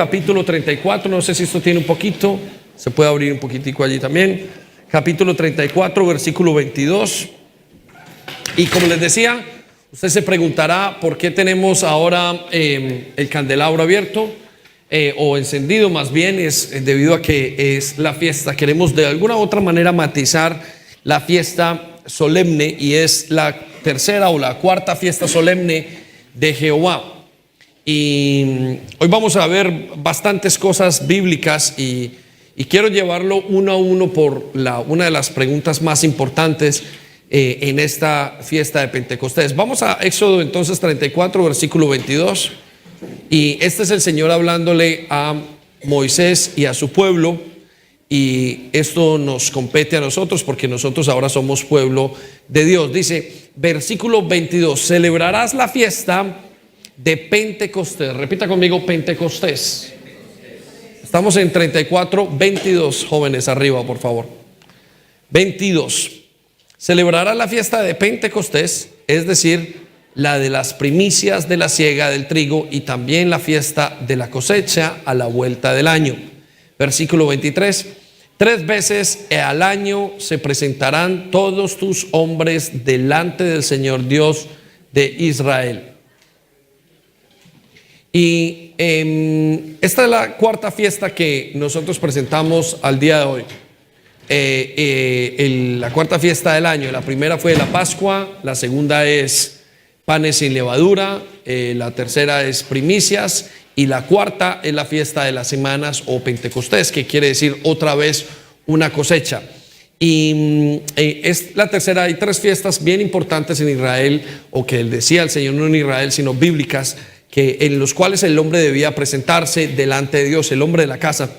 capítulo 34, no sé si esto tiene un poquito, se puede abrir un poquitico allí también. Capítulo 34, versículo 22. Y como les decía, usted se preguntará por qué tenemos ahora el candelabro abierto o encendido. Más bien es debido a que es la fiesta. Queremos de alguna u otra manera matizar la fiesta solemne, y es la tercera o la cuarta fiesta solemne de Jehová. Y hoy vamos a ver bastantes cosas bíblicas y quiero llevarlo uno a uno por una de las preguntas más importantes en esta fiesta de Pentecostés. Vamos a Éxodo entonces 34, versículo 22. Y este es el Señor hablándole a Moisés y a su pueblo. Y esto nos compete a nosotros porque nosotros ahora somos pueblo de Dios. Dice, versículo 22, celebrarás la fiesta de Pentecostés. Repita conmigo, Pentecostés. Estamos en 34, 22, jóvenes, arriba, por favor. 22. Celebrará la fiesta de Pentecostés, es decir, la de las primicias de la siega del trigo, y también la fiesta de la cosecha a la vuelta del año. Versículo 23. 3 veces al año se presentarán todos tus hombres delante del Señor Dios de Israel. Y esta es la cuarta fiesta que nosotros presentamos al día de hoy. La cuarta fiesta del año. La primera fue la Pascua, la segunda es panes sin levadura, la tercera es primicias, y la cuarta es la fiesta de las semanas o Pentecostés, que quiere decir otra vez una cosecha. Y es la tercera. Hay 3 fiestas bien importantes en Israel, o que decía el Señor, no en Israel sino bíblicas, en los cuales el hombre debía presentarse delante de Dios, el hombre de la casa,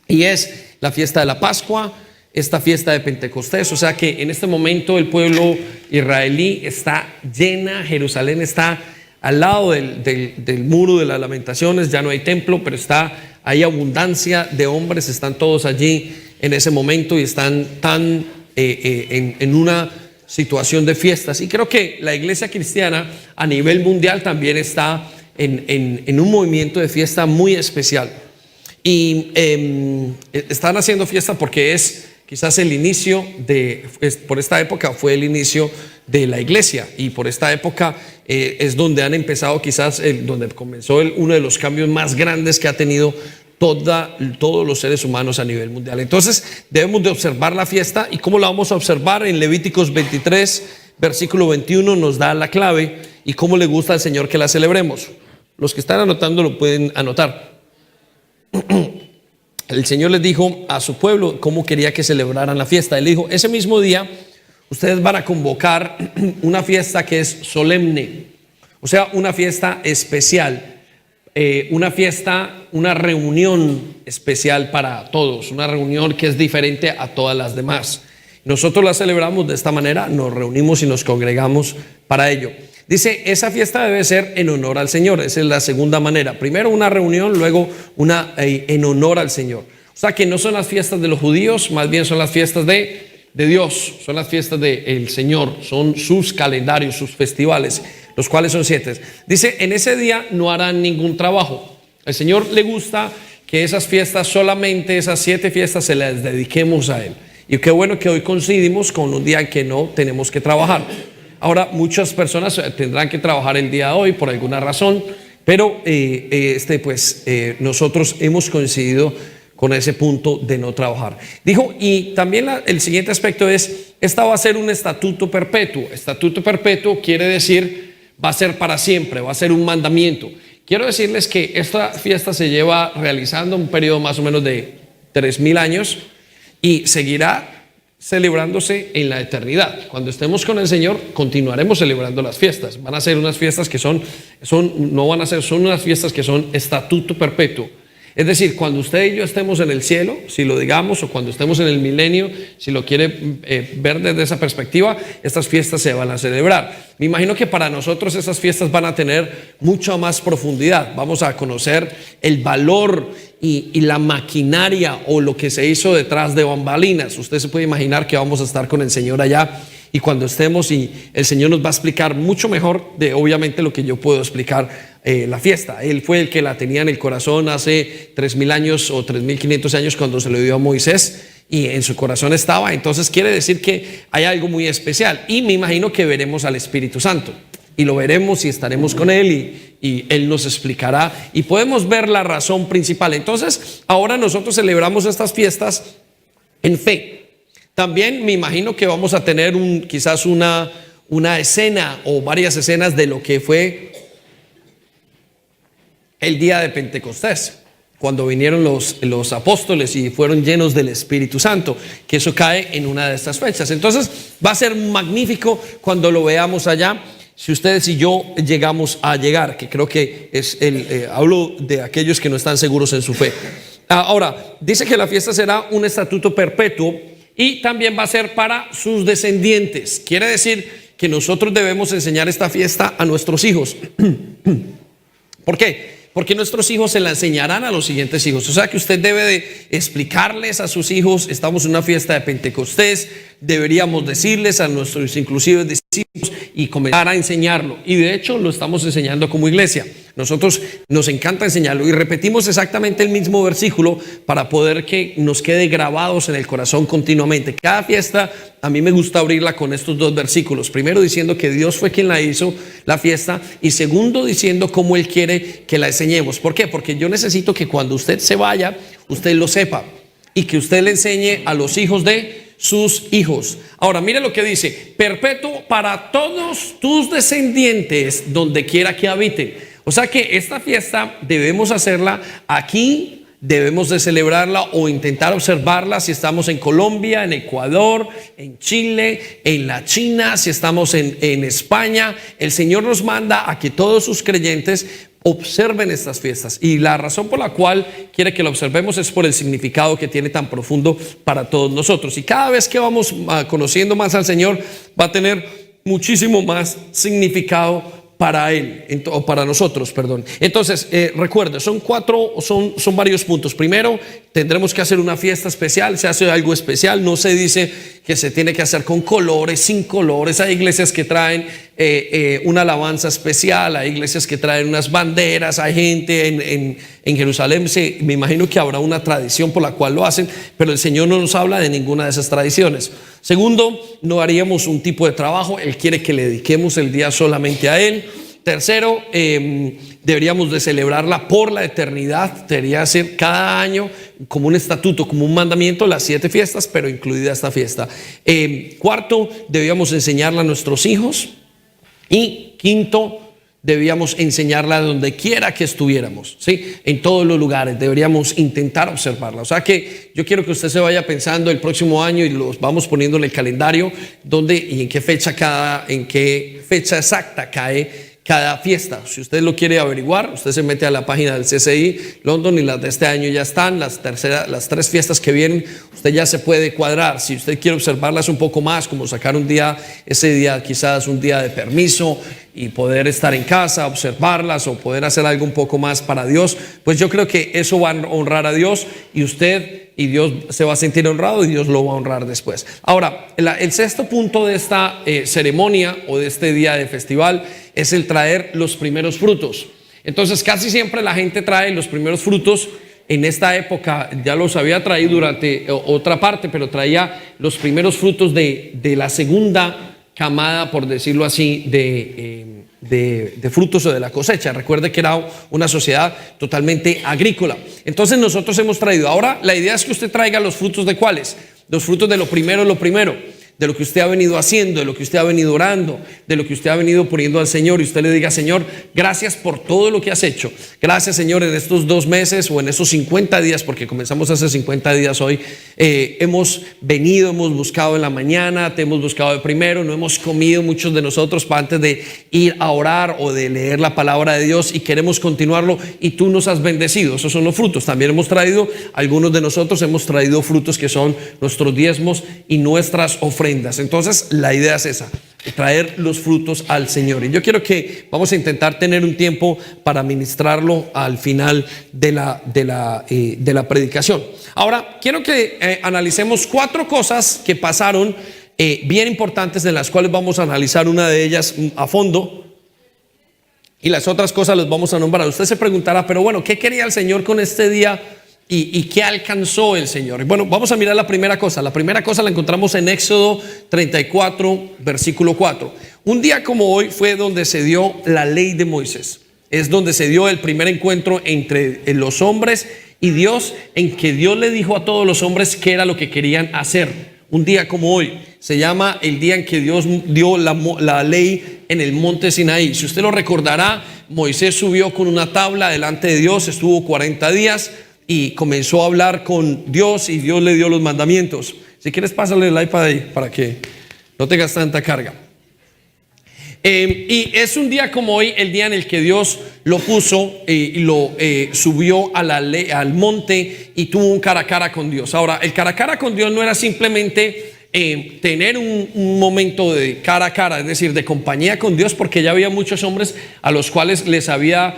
y es la fiesta de la Pascua, esta fiesta de Pentecostés. O sea que en este momento el pueblo israelí está llena, Jerusalén está al lado del muro de las lamentaciones, ya no hay templo, pero hay abundancia de hombres, están todos allí en ese momento y están tan en una situación de fiestas. Y creo que la iglesia cristiana a nivel mundial también está en un movimiento de fiesta muy especial. Y están haciendo fiesta porque es quizás el inicio por esta época fue el inicio de la iglesia, y por esta época es donde han empezado quizás, donde comenzó uno de los cambios más grandes que ha tenido todos los seres humanos a nivel mundial. Entonces debemos de observar la fiesta. ¿Y cómo la vamos a observar? En Levíticos 23, versículo 21 nos da la clave y cómo le gusta al Señor que la celebremos. Los que están anotando lo pueden anotar. El Señor les dijo a su pueblo cómo quería que celebraran la fiesta. Él dijo, ese mismo día ustedes van a convocar una fiesta que es solemne, o sea, una fiesta especial, una fiesta, una reunión especial para todos, una reunión que es diferente a todas las demás. Nosotros la celebramos de esta manera, nos reunimos y nos congregamos para ello. Dice, esa fiesta debe ser en honor al Señor. Esa es la segunda manera. Primero una reunión, luego una en honor al Señor. O sea que no son las fiestas de los judíos, más bien son las fiestas de Dios, son las fiestas del Señor, son sus calendarios, sus festivales, los cuales son 7. Dice, en ese día no harán ningún trabajo. Al Señor le gusta que esas fiestas, solamente esas 7 fiestas, se las dediquemos a Él. Y qué bueno que hoy coincidimos con un día en que no tenemos que trabajar. Ahora, muchas personas tendrán que trabajar el día de hoy por alguna razón, pero nosotros hemos coincidido con ese punto de no trabajar. Dijo, y también el siguiente aspecto es, esta va a ser un estatuto perpetuo. Estatuto perpetuo quiere decir, va a ser para siempre, va a ser un mandamiento. Quiero decirles que esta fiesta se lleva realizando un periodo más o menos de 3000 años y seguirá celebrándose en la eternidad. Cuando estemos con el Señor, continuaremos celebrando las fiestas. Van a ser unas fiestas que son unas fiestas que son estatuto perpetuo. Es decir, cuando usted y yo estemos en el cielo, si lo digamos, o cuando estemos en el milenio, si lo quiere ver desde esa perspectiva, estas fiestas se van a celebrar. Me imagino que para nosotros esas fiestas van a tener mucha más profundidad. Vamos a conocer el valor y la maquinaria o lo que se hizo detrás de bambalinas. Usted se puede imaginar que vamos a estar con el Señor allá, y cuando estemos, y el Señor nos va a explicar mucho mejor de obviamente lo que yo puedo explicar la fiesta. Él fue el que la tenía en el corazón hace 3.000 años o 3.500 años cuando se lo dio a Moisés, y en su corazón estaba. Entonces quiere decir que hay algo muy especial, y me imagino que veremos al Espíritu Santo, y lo veremos y estaremos con Él, y Él nos explicará y podemos ver la razón principal. Entonces ahora nosotros celebramos estas fiestas en fe. También me imagino que vamos a tener quizás una escena o varias escenas de lo que fue el día de Pentecostés, cuando vinieron los apóstoles y fueron llenos del Espíritu Santo, que eso cae en una de estas fechas. Entonces va a ser magnífico cuando lo veamos allá, si ustedes y yo llegamos a llegar, que creo que es hablo de aquellos que no están seguros en su fe. Ahora, dice que la fiesta será un estatuto perpetuo y también va a ser para sus descendientes. Quiere decir que nosotros debemos enseñar esta fiesta a nuestros hijos. ¿Por qué? Porque nuestros hijos se la enseñarán a los siguientes hijos. O sea que usted debe de explicarles a sus hijos: estamos en una fiesta de Pentecostés, deberíamos decirles a nuestros inclusive discípulos y comenzar a enseñarlo. Y de hecho lo estamos enseñando como iglesia. Nosotros nos encanta enseñarlo y repetimos exactamente el mismo versículo para poder que nos quede grabados en el corazón continuamente. Cada fiesta a mí me gusta abrirla con estos dos versículos. Primero diciendo que Dios fue quien la hizo, la fiesta, y segundo diciendo cómo Él quiere que la enseñemos. ¿Por qué? Porque yo necesito que cuando usted se vaya, usted lo sepa y que usted le enseñe a los hijos de sus hijos. Ahora mire lo que dice: perpetuo para todos tus descendientes donde quiera que habiten. O sea que esta fiesta debemos hacerla aquí, debemos de celebrarla o intentar observarla si estamos en Colombia, en Ecuador, en Chile, en la China, si estamos en España. El Señor nos manda a que todos sus creyentes observen estas fiestas, y la razón por la cual quiere que lo observemos es por el significado que tiene tan profundo para todos nosotros. Y cada vez que vamos conociendo más al Señor, va a tener muchísimo más significado para Él, o para nosotros, perdón. Entonces, recuerde, son varios puntos. Primero, tendremos que hacer una fiesta especial. Se hace algo especial, no se dice que se tiene que hacer con colores, sin colores. Hay iglesias que traen una alabanza especial, hay iglesias que traen unas banderas, hay gente en Jerusalén, me imagino que habrá una tradición por la cual lo hacen, pero el Señor no nos habla de ninguna de esas tradiciones. Segundo, no haríamos un tipo de trabajo. Él quiere que le dediquemos el día solamente a Él. Tercero, deberíamos de celebrarla por la eternidad. Debería ser cada año como un estatuto, como un mandamiento, las 7 fiestas, pero incluida esta fiesta. Cuarto, debíamos enseñarla a nuestros hijos. Y quinto, debíamos enseñarla donde quiera que estuviéramos, ¿sí? En todos los lugares deberíamos intentar observarla. O sea que yo quiero que usted se vaya pensando el próximo año, y los vamos poniendo en el calendario, dónde y en qué fecha exacta cae cada fiesta. Si usted lo quiere averiguar, usted se mete a la página del CCI London, y las de este año ya están. Las 3 fiestas que vienen, usted ya se puede cuadrar. Si usted quiere observarlas un poco más, como sacar un día, ese día quizás un día de permiso, y poder estar en casa, observarlas, o poder hacer algo un poco más para Dios, pues yo creo que eso va a honrar a Dios, y usted y Dios se va a sentir honrado, y Dios lo va a honrar después. Ahora, el sexto punto de esta ceremonia o de este día de festival es el traer los primeros frutos. Entonces casi siempre la gente trae los primeros frutos. En esta época ya los había traído durante otra parte, pero traía los primeros frutos de la segunda camada, por decirlo así, de frutos o de la cosecha. Recuerde que era una sociedad totalmente agrícola. Entonces nosotros hemos traído. Ahora la idea es que usted traiga los frutos de ¿cuáles? Los frutos de lo primero, de lo que usted ha venido haciendo, de lo que usted ha venido orando, de lo que usted ha venido poniendo al Señor, y usted le diga: Señor, gracias por todo lo que has hecho. Gracias, Señor, en estos 2 meses o en esos 50 días, porque comenzamos hace 50 días hoy, hemos venido, hemos buscado en la mañana, te hemos buscado de primero, no hemos comido muchos de nosotros antes de ir a orar o de leer la palabra de Dios, y queremos continuarlo, y tú nos has bendecido. Esos son los frutos. También hemos traído, algunos de nosotros hemos traído frutos que son nuestros diezmos y nuestras ofrendas. Entonces la idea es esa: traer los frutos al Señor. Y yo quiero que vamos a intentar tener un tiempo para ministrarlo al final de la predicación. Ahora quiero que analicemos 4 cosas que pasaron bien importantes, de las cuales vamos a analizar una de ellas a fondo. Y las otras cosas las vamos a nombrar. Usted se preguntará, pero bueno, ¿qué quería el Señor con este día? ¿Y qué alcanzó el Señor? Bueno, vamos a mirar la primera cosa. La primera cosa la encontramos en Éxodo 34, versículo 4. Un día como hoy fue donde se dio la ley de Moisés. Es donde se dio el primer encuentro entre los hombres y Dios, en que Dios le dijo a todos los hombres qué era lo que querían hacer. Un día como hoy se llama el día en que Dios dio la ley en el monte Sinaí. Si usted lo recordará, Moisés subió con una tabla delante de Dios, estuvo 40 días y comenzó a hablar con Dios, y Dios le dio los mandamientos. Si quieres, pásale el iPad ahí para que no tengas tanta carga. Y es un día como hoy, el día en el que Dios lo puso y lo subió a al monte y tuvo un cara a cara con Dios. Ahora, el cara a cara con Dios no era simplemente tener un momento de cara a cara, es decir, de compañía con Dios, porque ya había muchos hombres a los cuales les habían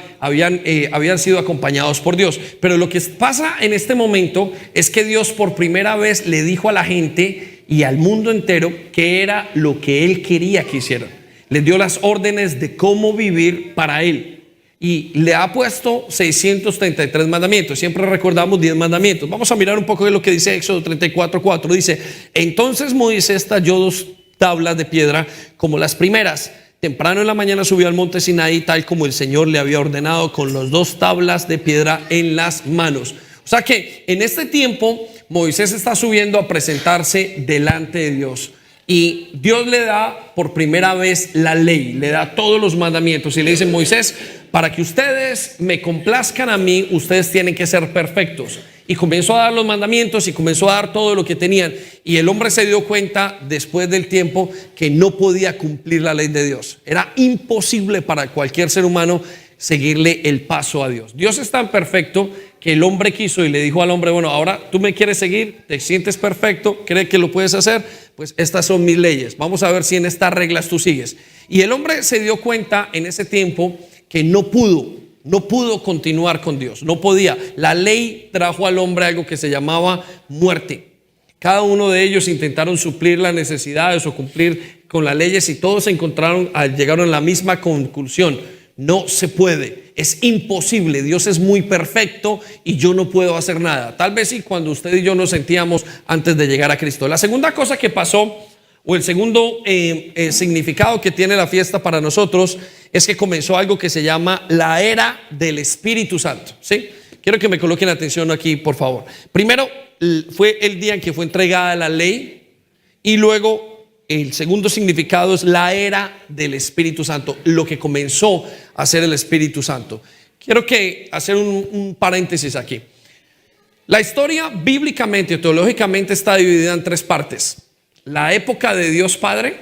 sido acompañados por Dios. Pero lo que pasa en este momento es que Dios por primera vez le dijo a la gente y al mundo entero qué era lo que Él quería que hicieran. Les dio las órdenes de cómo vivir para Él. Y le ha puesto 633 mandamientos. Siempre recordamos 10 mandamientos. Vamos a mirar un poco de lo que dice Éxodo 34:4. Dice: entonces Moisés talló 2 tablas de piedra como las primeras. Temprano en la mañana subió al monte Sinaí, tal como el Señor le había ordenado, con las 2 tablas de piedra en las manos. O sea que en este tiempo Moisés está subiendo a presentarse delante de Dios. Y Dios le da por primera vez la ley, le da todos los mandamientos y le dice: Moisés, para que ustedes me complazcan a mí, ustedes tienen que ser perfectos. Y comenzó a dar los mandamientos y comenzó a dar todo lo que tenían. Y el hombre se dio cuenta después del tiempo que no podía cumplir la ley de Dios. Era imposible para cualquier ser humano seguirle el paso a Dios. Dios es tan perfecto que el hombre quiso y le dijo al hombre: bueno, ahora tú me quieres seguir, te sientes perfecto, crees que lo puedes hacer, pues estas son mis leyes, vamos a ver si en estas reglas tú sigues. Y el hombre se dio cuenta en ese tiempo que no pudo continuar con Dios, no podía. La ley trajo al hombre algo que se llamaba muerte. Cada uno de ellos intentaron suplir las necesidades o cumplir con las leyes, y todos llegaron a la misma conclusión: no se puede, es imposible, Dios es muy perfecto y yo no puedo hacer nada. Tal vez sí, cuando usted y yo nos sentíamos antes de llegar a Cristo. La segunda cosa que pasó, o el segundo significado que tiene la fiesta para nosotros, es que comenzó algo que se llama la era del Espíritu Santo. ¿Sí? Quiero que me coloquen atención aquí, por favor. Primero fue el día en que fue entregada la ley, y luego el segundo significado es la era del Espíritu Santo, lo que comenzó a hacer el Espíritu Santo. Quiero hacer un paréntesis aquí. La historia bíblicamente o teológicamente está dividida en 3 partes. La época de Dios Padre,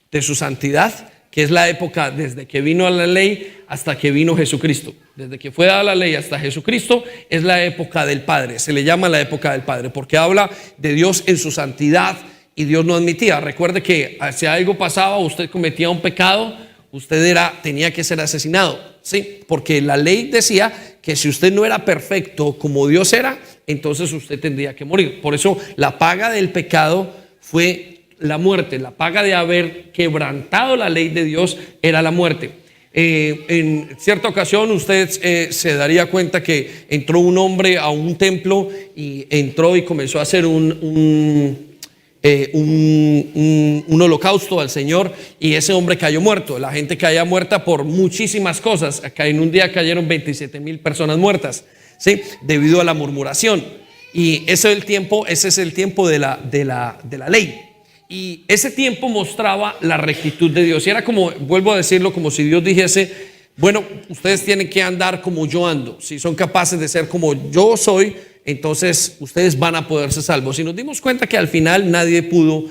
de su santidad, que es la época desde que vino a la ley hasta que vino Jesucristo. Desde que fue dada la ley hasta Jesucristo es la época del Padre. Se le llama la época del Padre porque habla de Dios en su santidad. Y Dios no admitía. Recuerde que si algo pasaba, usted cometía un pecado, usted tenía que ser asesinado, ¿sí? Porque la ley decía que si usted no era perfecto como Dios era, entonces usted tendría que morir. Por eso la paga del pecado fue la muerte. La paga de haber quebrantado la ley de Dios era la muerte. En cierta ocasión usted se daría cuenta que entró un hombre a un templo y entró y comenzó a hacer un holocausto al Señor, y ese hombre cayó muerto. La gente caía muerta por muchísimas cosas. Acá en un día cayeron 27,000 personas muertas, ¿sí? Debido a la murmuración. Y ese es el tiempo de la ley. Y ese tiempo mostraba la rectitud de Dios. Y era como, vuelvo a decirlo, como si Dios dijese: bueno, ustedes tienen que andar como yo ando. Si son capaces de ser como yo soy, entonces ustedes van a poder ser salvos. Y nos dimos cuenta que al final nadie pudo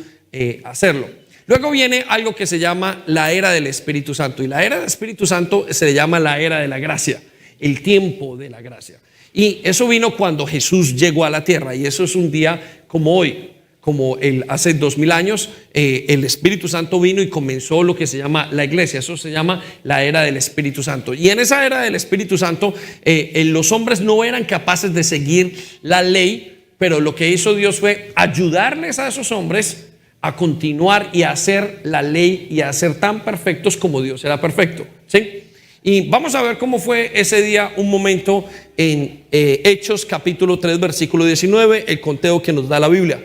hacerlo. Luego viene algo que se llama la era del Espíritu Santo. Y la era del Espíritu Santo se le llama la era de la gracia, el tiempo de la gracia. Y eso vino cuando Jesús llegó a la tierra. Y eso es un día como hoy, como hace 2000 años, el Espíritu Santo vino y comenzó lo que se llama la iglesia. Eso se llama la era del Espíritu Santo. Y en esa era del Espíritu Santo, los hombres no eran capaces de seguir la ley, pero lo que hizo Dios fue ayudarles a esos hombres a continuar y a hacer la ley y a ser tan perfectos como Dios era perfecto, ¿sí? Y vamos a ver cómo fue ese día, un momento en Hechos capítulo 3 versículo 19, el conteo que nos da la Biblia.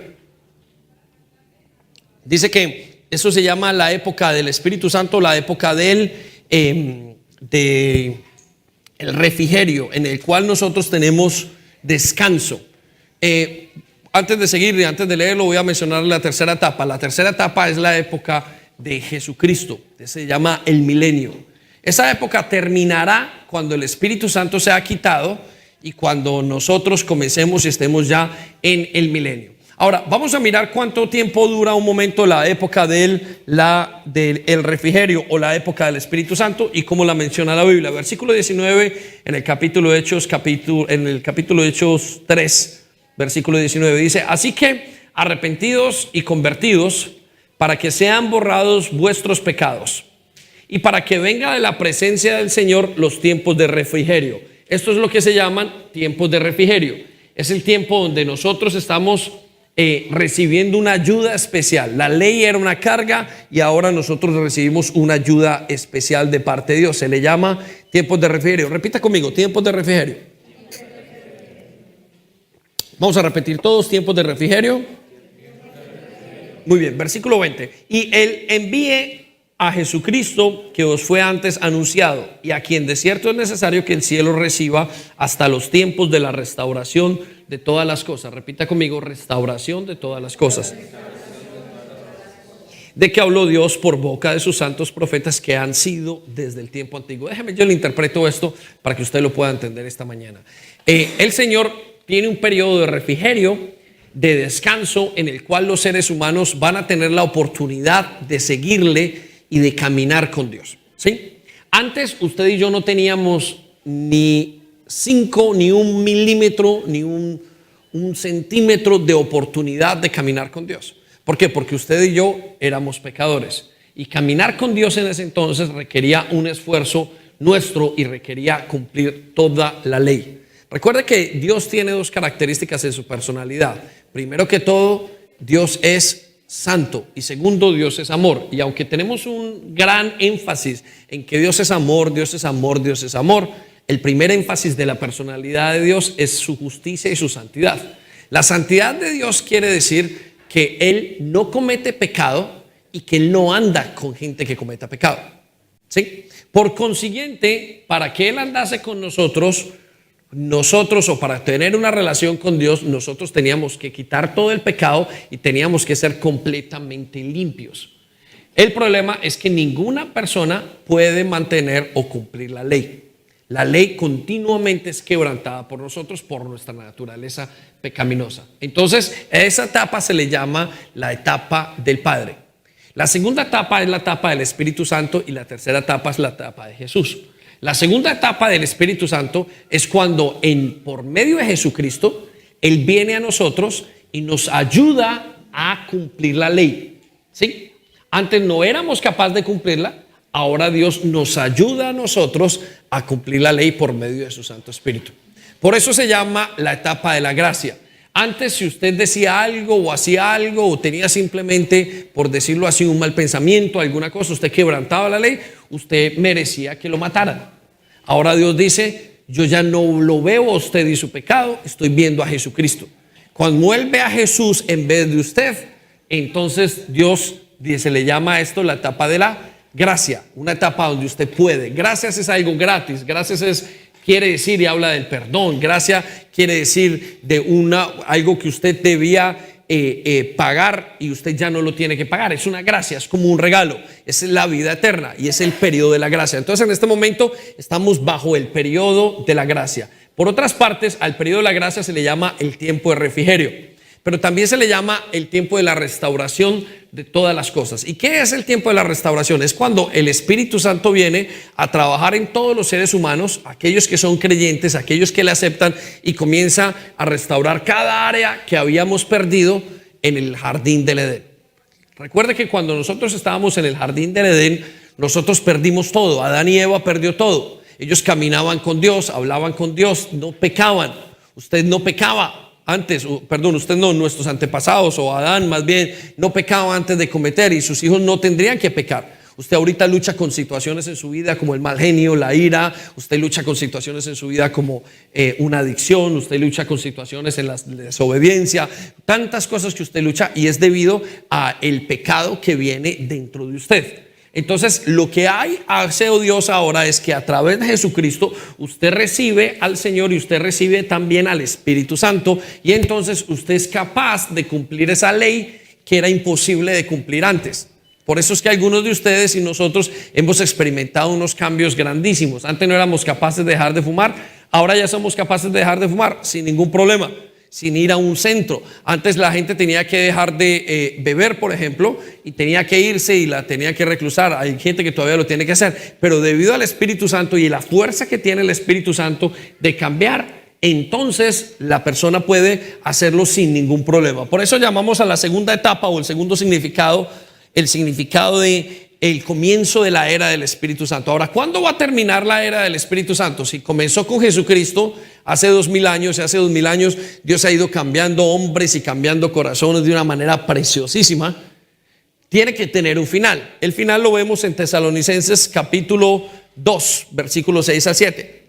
Dice que eso se llama la época del Espíritu Santo, la época del el refrigerio, en el cual nosotros tenemos descanso. Antes de seguir y antes de leerlo, voy a mencionar la tercera etapa. La tercera etapa es la época de Jesucristo, que se llama el milenio. Esa época terminará cuando el Espíritu Santo sea quitado y cuando nosotros comencemos y estemos ya en el milenio. Ahora, vamos a mirar cuánto tiempo dura un momento la época del refrigerio o la época del Espíritu Santo y cómo la menciona la Biblia. Versículo 19 en el capítulo de Hechos, capítulo de Hechos 3, versículo 19 dice: así que arrepentidos y convertidos para que sean borrados vuestros pecados y para que venga de la presencia del Señor los tiempos de refrigerio. Esto es lo que se llaman tiempos de refrigerio. Es el tiempo donde nosotros estamos recibiendo una ayuda especial. La ley era una carga y ahora nosotros recibimos una ayuda especial de parte de Dios. Se le llama tiempos de refrigerio. Repita conmigo: tiempos de refrigerio. Vamos a repetir todos: tiempos de refrigerio. Muy bien, versículo 20. Y Él envíe a Jesucristo, que os fue antes anunciado, y a quien de cierto es necesario que el cielo reciba hasta los tiempos de la restauración de todas las cosas. Repita conmigo: restauración de todas las cosas. De que habló Dios por boca de sus santos profetas que han sido desde el tiempo antiguo. Déjeme, yo le interpreto esto para que usted lo pueda entender esta mañana. El Señor tiene un periodo de refrigerio, de descanso, en el cual los seres humanos van a tener la oportunidad de seguirle y de caminar con Dios, ¿sí? Antes usted y yo no teníamos ni 5, ni 1 milímetro, ni un centímetro de oportunidad de caminar con Dios. ¿Por qué? Porque usted y yo éramos pecadores y caminar con Dios en ese entonces requería un esfuerzo nuestro y requería cumplir toda la ley. Recuerde que Dios tiene 2 características en su personalidad. Primero que todo, Dios es santo, y segundo, Dios es amor. Y aunque tenemos un gran énfasis en que Dios es amor, Dios es amor, Dios es amor, el primer énfasis de la personalidad de Dios es su justicia y su santidad. La santidad de Dios quiere decir que Él no comete pecado y que Él no anda con gente que cometa pecado, ¿sí? Por consiguiente, para que Él andase con nosotros, o para tener una relación con Dios, nosotros teníamos que quitar todo el pecado y teníamos que ser completamente limpios. El problema es que ninguna persona puede mantener o cumplir la ley. La ley continuamente es quebrantada por nosotros, por nuestra naturaleza pecaminosa. Entonces, a esa etapa se le llama la etapa del Padre. La segunda etapa es la etapa del Espíritu Santo y la tercera etapa es la etapa de Jesús. La segunda etapa del Espíritu Santo es cuando por medio de Jesucristo Él viene a nosotros y nos ayuda a cumplir la ley, ¿sí? Antes no éramos capaces de cumplirla, ahora Dios nos ayuda a nosotros a cumplir la ley por medio de su Santo Espíritu. Por eso se llama la etapa de la gracia. Antes, si usted decía algo o hacía algo o tenía simplemente, por decirlo así, un mal pensamiento, alguna cosa, usted quebrantaba la ley, usted merecía que lo mataran. Ahora Dios dice: yo ya no lo veo a usted y su pecado, estoy viendo a Jesucristo. Cuando Él ve a Jesús en vez de usted, entonces Dios se le llama a esto la etapa de la gracia, una etapa donde usted puede. Gracias es algo gratis, gracias quiere decir y habla del perdón. Gracia quiere decir de algo que usted debía pagar y usted ya no lo tiene que pagar. Es una gracia, es como un regalo. Es la vida eterna y es el periodo de la gracia. Entonces, en este momento estamos bajo el periodo de la gracia. Por otras partes, al periodo de la gracia se le llama el tiempo de refrigerio, pero también se le llama el tiempo de la restauración de todas las cosas. ¿Y qué es el tiempo de la restauración? Es cuando el Espíritu Santo viene a trabajar en todos los seres humanos, aquellos que son creyentes, aquellos que le aceptan, y comienza a restaurar cada área que habíamos perdido en el jardín del Edén. Recuerde que cuando nosotros estábamos en el jardín del Edén, nosotros perdimos todo. Adán y Eva perdió todo. Ellos caminaban con Dios, hablaban con Dios, no pecaban. Usted no pecaba antes, usted no, nuestros antepasados, o Adán más bien, no pecaba antes de cometer, y sus hijos no tendrían que pecar. Usted ahorita lucha con situaciones en su vida como el mal genio, la ira. Usted lucha con situaciones en su vida como una adicción. Usted lucha con situaciones en la desobediencia. Tantas cosas que usted lucha, y es debido a el pecado que viene dentro de usted. Entonces, lo que hace Dios ahora es que a través de Jesucristo usted recibe al Señor y usted recibe también al Espíritu Santo, y entonces usted es capaz de cumplir esa ley que era imposible de cumplir antes. Por eso es que algunos de ustedes y nosotros hemos experimentado unos cambios grandísimos. Antes no éramos capaces de dejar de fumar, ahora ya somos capaces de dejar de fumar sin ningún problema, sin ir a un centro. Antes la gente tenía que dejar de beber, por ejemplo, y tenía que irse y la tenía que reclusar. Hay gente que todavía lo tiene que hacer, pero debido al Espíritu Santo y la fuerza que tiene el Espíritu Santo de cambiar, entonces la persona puede hacerlo sin ningún problema. Por eso llamamos a la segunda etapa o el segundo significado, el significado de el comienzo de la era del Espíritu Santo. Ahora, ¿cuándo va a terminar la era del Espíritu Santo? Si comenzó con Jesucristo hace 2000 años, y hace 2000 años Dios ha ido cambiando hombres y cambiando corazones de una manera preciosísima, tiene que tener un final. El final lo vemos en Tesalonicenses capítulo 2, versículos 6 a 7.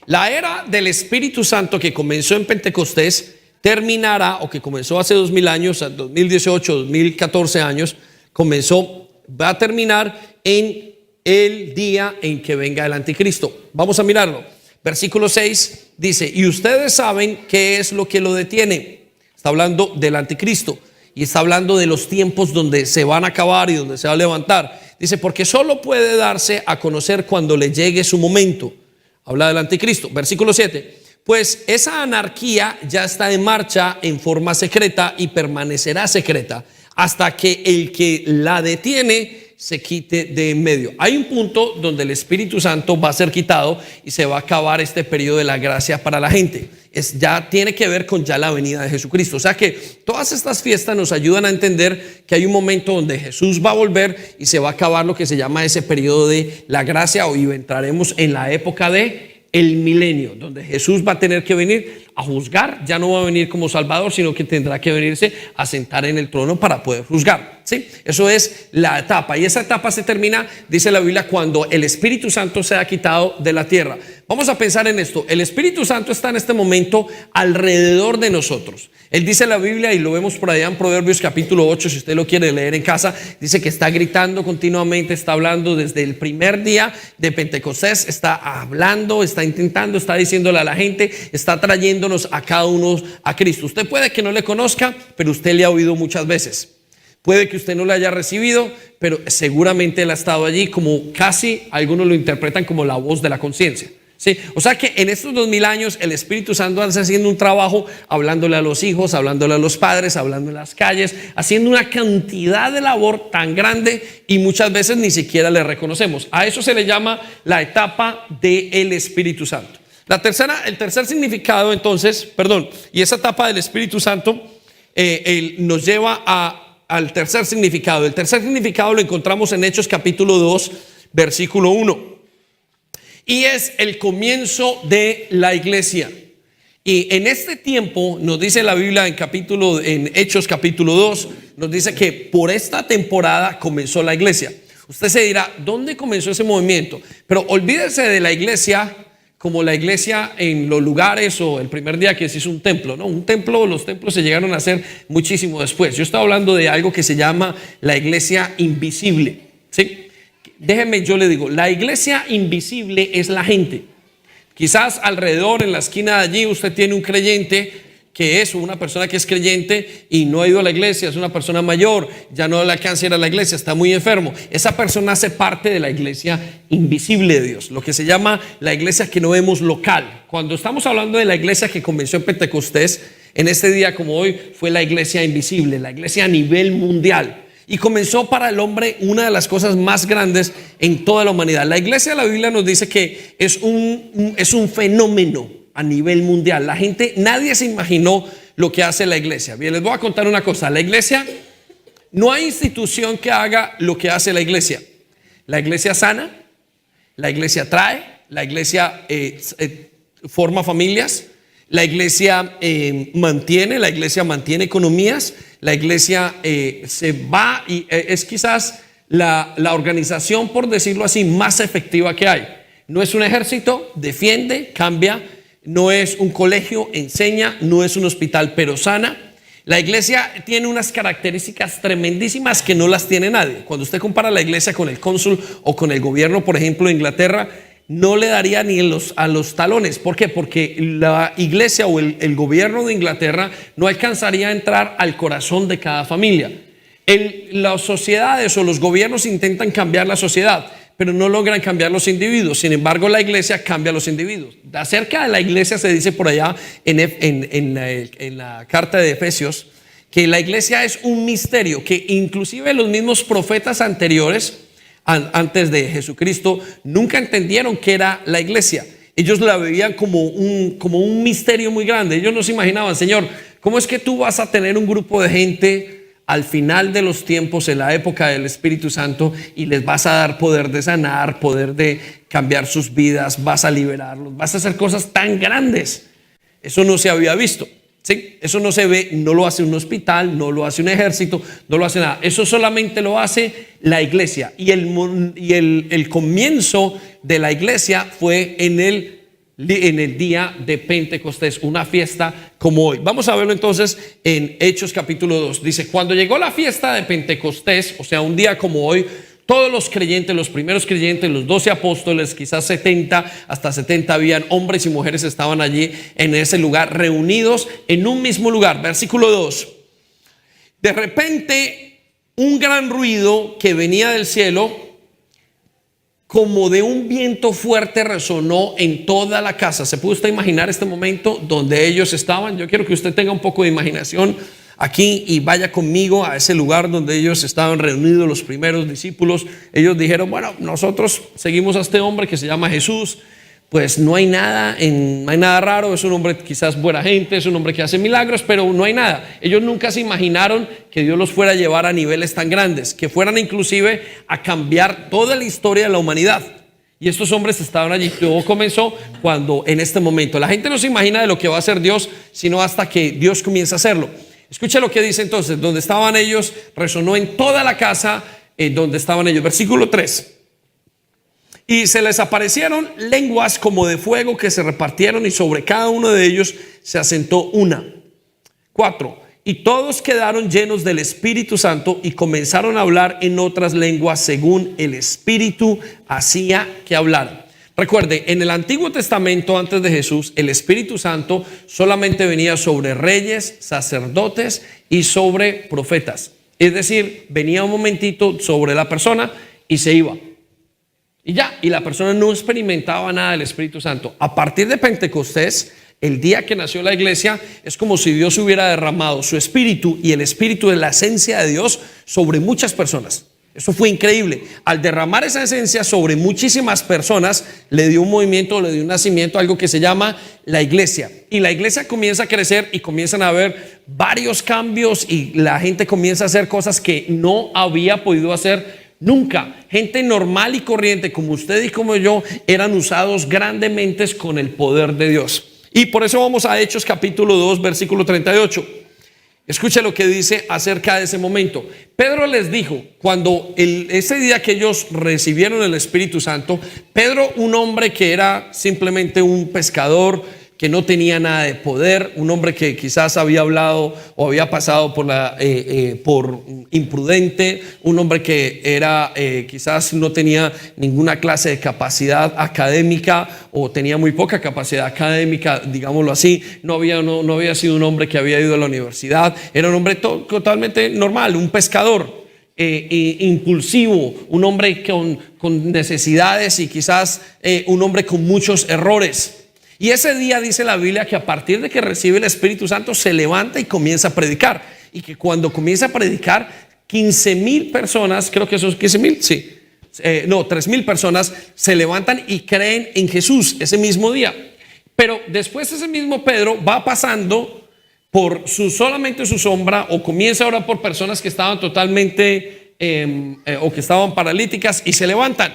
La era del Espíritu Santo que comenzó en Pentecostés terminará, o que comenzó hace 2000 años, 2018, 2014 años, va a terminar en el día en que venga el anticristo. Vamos a mirarlo. Versículo 6 dice: y ustedes saben qué es lo que lo detiene. Está hablando del anticristo y está hablando de los tiempos donde se van a acabar y donde se va a levantar. Dice: porque solo puede darse a conocer cuando le llegue su momento. Habla del anticristo. Versículo 7: pues esa anarquía ya está en marcha en forma secreta y permanecerá secreta hasta que el que la detiene se quite de en medio. Hay un punto donde el Espíritu Santo va a ser quitado y se va a acabar este periodo de la gracia para la gente. Ya tiene que ver con ya la venida de Jesucristo. O sea que todas estas fiestas nos ayudan a entender que hay un momento donde Jesús va a volver y se va a acabar lo que se llama ese periodo de la gracia, o entraremos en la época de el milenio, donde Jesús va a tener que venir a juzgar. Ya no va a venir como Salvador, sino que tendrá que venirse a sentar en el trono para poder juzgar. ¿Sí? Eso es la etapa, y esa etapa se termina, dice la Biblia, cuando el Espíritu Santo sea quitado de la tierra. Vamos a pensar en esto. El Espíritu Santo está en este momento alrededor de nosotros. Él dice en la Biblia, y lo vemos por allá en Proverbios capítulo 8, si usted lo quiere leer en casa, dice que está gritando continuamente, está hablando desde el primer día de Pentecostés, está hablando, está intentando, está diciéndole a la gente, está trayéndonos a cada uno a Cristo. Usted puede que no le conozca, pero usted le ha oído muchas veces. Puede que usted no le haya recibido, pero seguramente él ha estado allí, como casi algunos lo interpretan como la voz de la conciencia. ¿Sí? O sea que en estos 2000 años el Espíritu Santo está haciendo un trabajo, hablándole a los hijos, hablándole a los padres, hablando en las calles, haciendo una cantidad de labor tan grande, y muchas veces ni siquiera le reconocemos. A eso se le llama la etapa del Espíritu Santo. El tercer significado entonces, y esa etapa del Espíritu Santo nos lleva al tercer significado. El tercer significado lo encontramos en Hechos capítulo 2, versículo 1. Y es el comienzo de la iglesia. Y en este tiempo nos dice la Biblia en Hechos capítulo 2, nos dice que por esta temporada comenzó la iglesia. Usted se dirá, ¿dónde comenzó ese movimiento? Pero olvídese de la iglesia como la iglesia en los lugares, o el primer día que se hizo un templo, ¿no? Los templos se llegaron a hacer muchísimo después. Yo estaba hablando de algo que se llama la iglesia invisible, ¿sí? Déjeme, yo le digo, la iglesia invisible es la gente. Quizás alrededor, en la esquina de allí, usted tiene un creyente que es una persona que es creyente y no ha ido a la iglesia, es una persona mayor, ya no le alcanza a ir a la iglesia, está muy enfermo. Esa persona hace parte de la iglesia invisible de Dios, lo que se llama la iglesia que no vemos local. Cuando estamos hablando de la iglesia que comenzó en Pentecostés, en este día como hoy, fue la iglesia invisible, la iglesia a nivel mundial. Y comenzó para el hombre una de las cosas más grandes en toda la humanidad. La iglesia de la Biblia nos dice que es un fenómeno a nivel mundial. Nadie se imaginó lo que hace la iglesia. Bien, les voy a contar una cosa. La iglesia, no hay institución que haga lo que hace la iglesia. La iglesia sana, la iglesia trae, la iglesia forma familias, la iglesia mantiene economías. La iglesia se va y es quizás la organización, por decirlo así, más efectiva que hay. No es un ejército, defiende, cambia. No es un colegio, enseña. No es un hospital, pero sana. La iglesia tiene unas características tremendísimas que no las tiene nadie. Cuando usted compara la iglesia con el cónsul o con el gobierno, por ejemplo, de Inglaterra, no le daría ni a los talones. ¿Por qué? Porque la iglesia o el gobierno de Inglaterra no alcanzaría a entrar al corazón de cada familia. Las sociedades o los gobiernos intentan cambiar la sociedad, pero no logran cambiar los individuos. Sin embargo, la iglesia cambia a los individuos. Acerca de la iglesia se dice por allá en la carta de Efesios que la iglesia es un misterio, que inclusive los mismos profetas anteriores, antes de Jesucristo, nunca entendieron qué era la iglesia. Ellos la veían como un misterio muy grande. Ellos no se imaginaban, Señor, ¿cómo es que tú vas a tener un grupo de gente al final de los tiempos, en la época del Espíritu Santo, y les vas a dar poder de sanar, poder de cambiar sus vidas, vas a liberarlos, vas a hacer cosas tan grandes? Eso no se había visto, ¿sí? Eso no se ve, no lo hace un hospital, no lo hace un ejército, no lo hace nada. Eso solamente lo hace la iglesia. Y el comienzo de la iglesia fue en el día de Pentecostés, una fiesta como hoy. Vamos a verlo entonces en Hechos capítulo 2. Dice: cuando llegó la fiesta de Pentecostés, o sea, un día como hoy, todos los creyentes, los primeros creyentes, los 12 apóstoles, quizás 70, hasta 70 habían, hombres y mujeres estaban allí en ese lugar, reunidos en un mismo lugar. Versículo 2. De repente, un gran ruido que venía del cielo, como de un viento fuerte, resonó en toda la casa. ¿Se puede usted imaginar este momento donde ellos estaban? Yo quiero que usted tenga un poco de imaginación aquí y vaya conmigo a ese lugar donde ellos estaban reunidos, los primeros discípulos. Ellos dijeron: bueno, nosotros seguimos a este hombre que se llama Jesús. Pues no hay nada raro, es un hombre quizás buena gente, es un hombre que hace milagros, pero no hay nada. Ellos nunca se imaginaron que Dios los fuera a llevar a niveles tan grandes, que fueran inclusive a cambiar toda la historia de la humanidad. Y estos hombres estaban allí. Todo comenzó cuando, en este momento, la gente no se imagina de lo que va a hacer Dios, sino hasta que Dios comienza a hacerlo. Escuche lo que dice entonces: donde estaban ellos, resonó en toda la casa donde estaban ellos. Versículo 3. Y se les aparecieron lenguas como de fuego que se repartieron, y sobre cada uno de ellos se asentó una. 4. Y todos quedaron llenos del Espíritu Santo y comenzaron a hablar en otras lenguas según el Espíritu hacía que hablaran. Recuerde, en el Antiguo Testamento, antes de Jesús, el Espíritu Santo solamente venía sobre reyes, sacerdotes y sobre profetas. Es decir, venía un momentito sobre la persona y se iba. Y ya, y la persona no experimentaba nada del Espíritu Santo. A partir de Pentecostés, el día que nació la iglesia, es como si Dios hubiera derramado su espíritu y el espíritu de la esencia de Dios sobre muchas personas. Eso fue increíble. Al derramar esa esencia sobre muchísimas personas, le dio un movimiento, le dio un nacimiento, algo que se llama la iglesia. Y la iglesia comienza a crecer y comienzan a haber varios cambios, y la gente comienza a hacer cosas que no había podido hacer nunca. Gente normal y corriente como usted y como yo eran usados grandemente con el poder de Dios. Y por eso vamos a Hechos capítulo 2 versículo 38. Escuche lo que dice acerca de ese momento. Pedro les dijo, cuando ese día que ellos recibieron el Espíritu Santo, Pedro, un hombre que era simplemente un pescador, que no tenía nada de poder, un hombre que quizás había hablado o había pasado por imprudente, un hombre que era quizás no tenía ninguna clase de capacidad académica o tenía muy poca capacidad académica, digámoslo así. No había sido un hombre que había ido a la universidad, era un hombre totalmente normal, un pescador impulsivo, un hombre con necesidades y quizás un hombre con muchos errores. Y ese día dice la Biblia que a partir de que recibe el Espíritu Santo se levanta y comienza a predicar. Y que cuando comienza a predicar, 15,000 personas, creo que son 15,000, sí, 3,000 personas se levantan y creen en Jesús ese mismo día. Pero después ese mismo Pedro va pasando por solamente su sombra, o comienza a orar por personas que estaban totalmente o que estaban paralíticas y se levantan.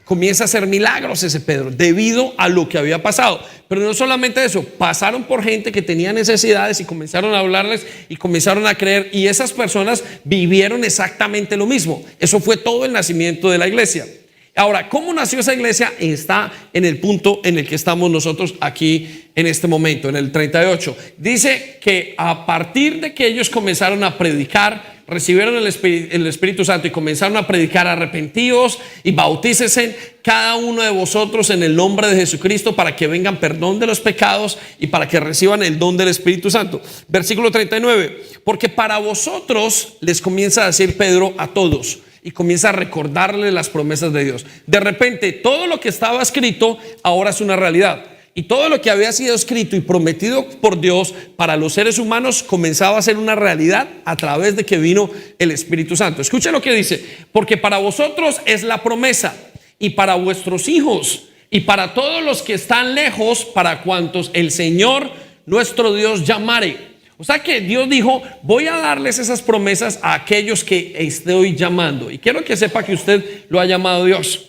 comienza a hacer milagros ese Pedro, debido a lo que había pasado. Pero no solamente eso, pasaron por gente que tenía necesidades y comenzaron a hablarles y comenzaron a creer, y esas personas vivieron exactamente lo mismo. Eso fue todo el nacimiento de la iglesia. Ahora, ¿cómo nació esa iglesia? Está en el punto en el que estamos nosotros aquí en este momento, en el 38. Dice que a partir de que ellos comenzaron a predicar, recibieron el Espíritu Santo y comenzaron a predicar: arrepentíos y bautícese cada uno de vosotros en el nombre de Jesucristo para que vengan perdón de los pecados y para que reciban el don del Espíritu Santo. Versículo 39, porque para vosotros, les comienza a decir Pedro a todos, y comienza a recordarle las promesas de Dios. De repente, todo lo que estaba escrito ahora es una realidad. Y todo lo que había sido escrito y prometido por Dios para los seres humanos comenzaba a ser una realidad a través de que vino el Espíritu Santo. Escuchen lo que dice: porque para vosotros es la promesa, y para vuestros hijos, y para todos los que están lejos, para cuantos el Señor nuestro Dios llamare. O sea que Dios dijo: voy a darles esas promesas a aquellos que estoy llamando. Y quiero que sepa que usted lo ha llamado Dios.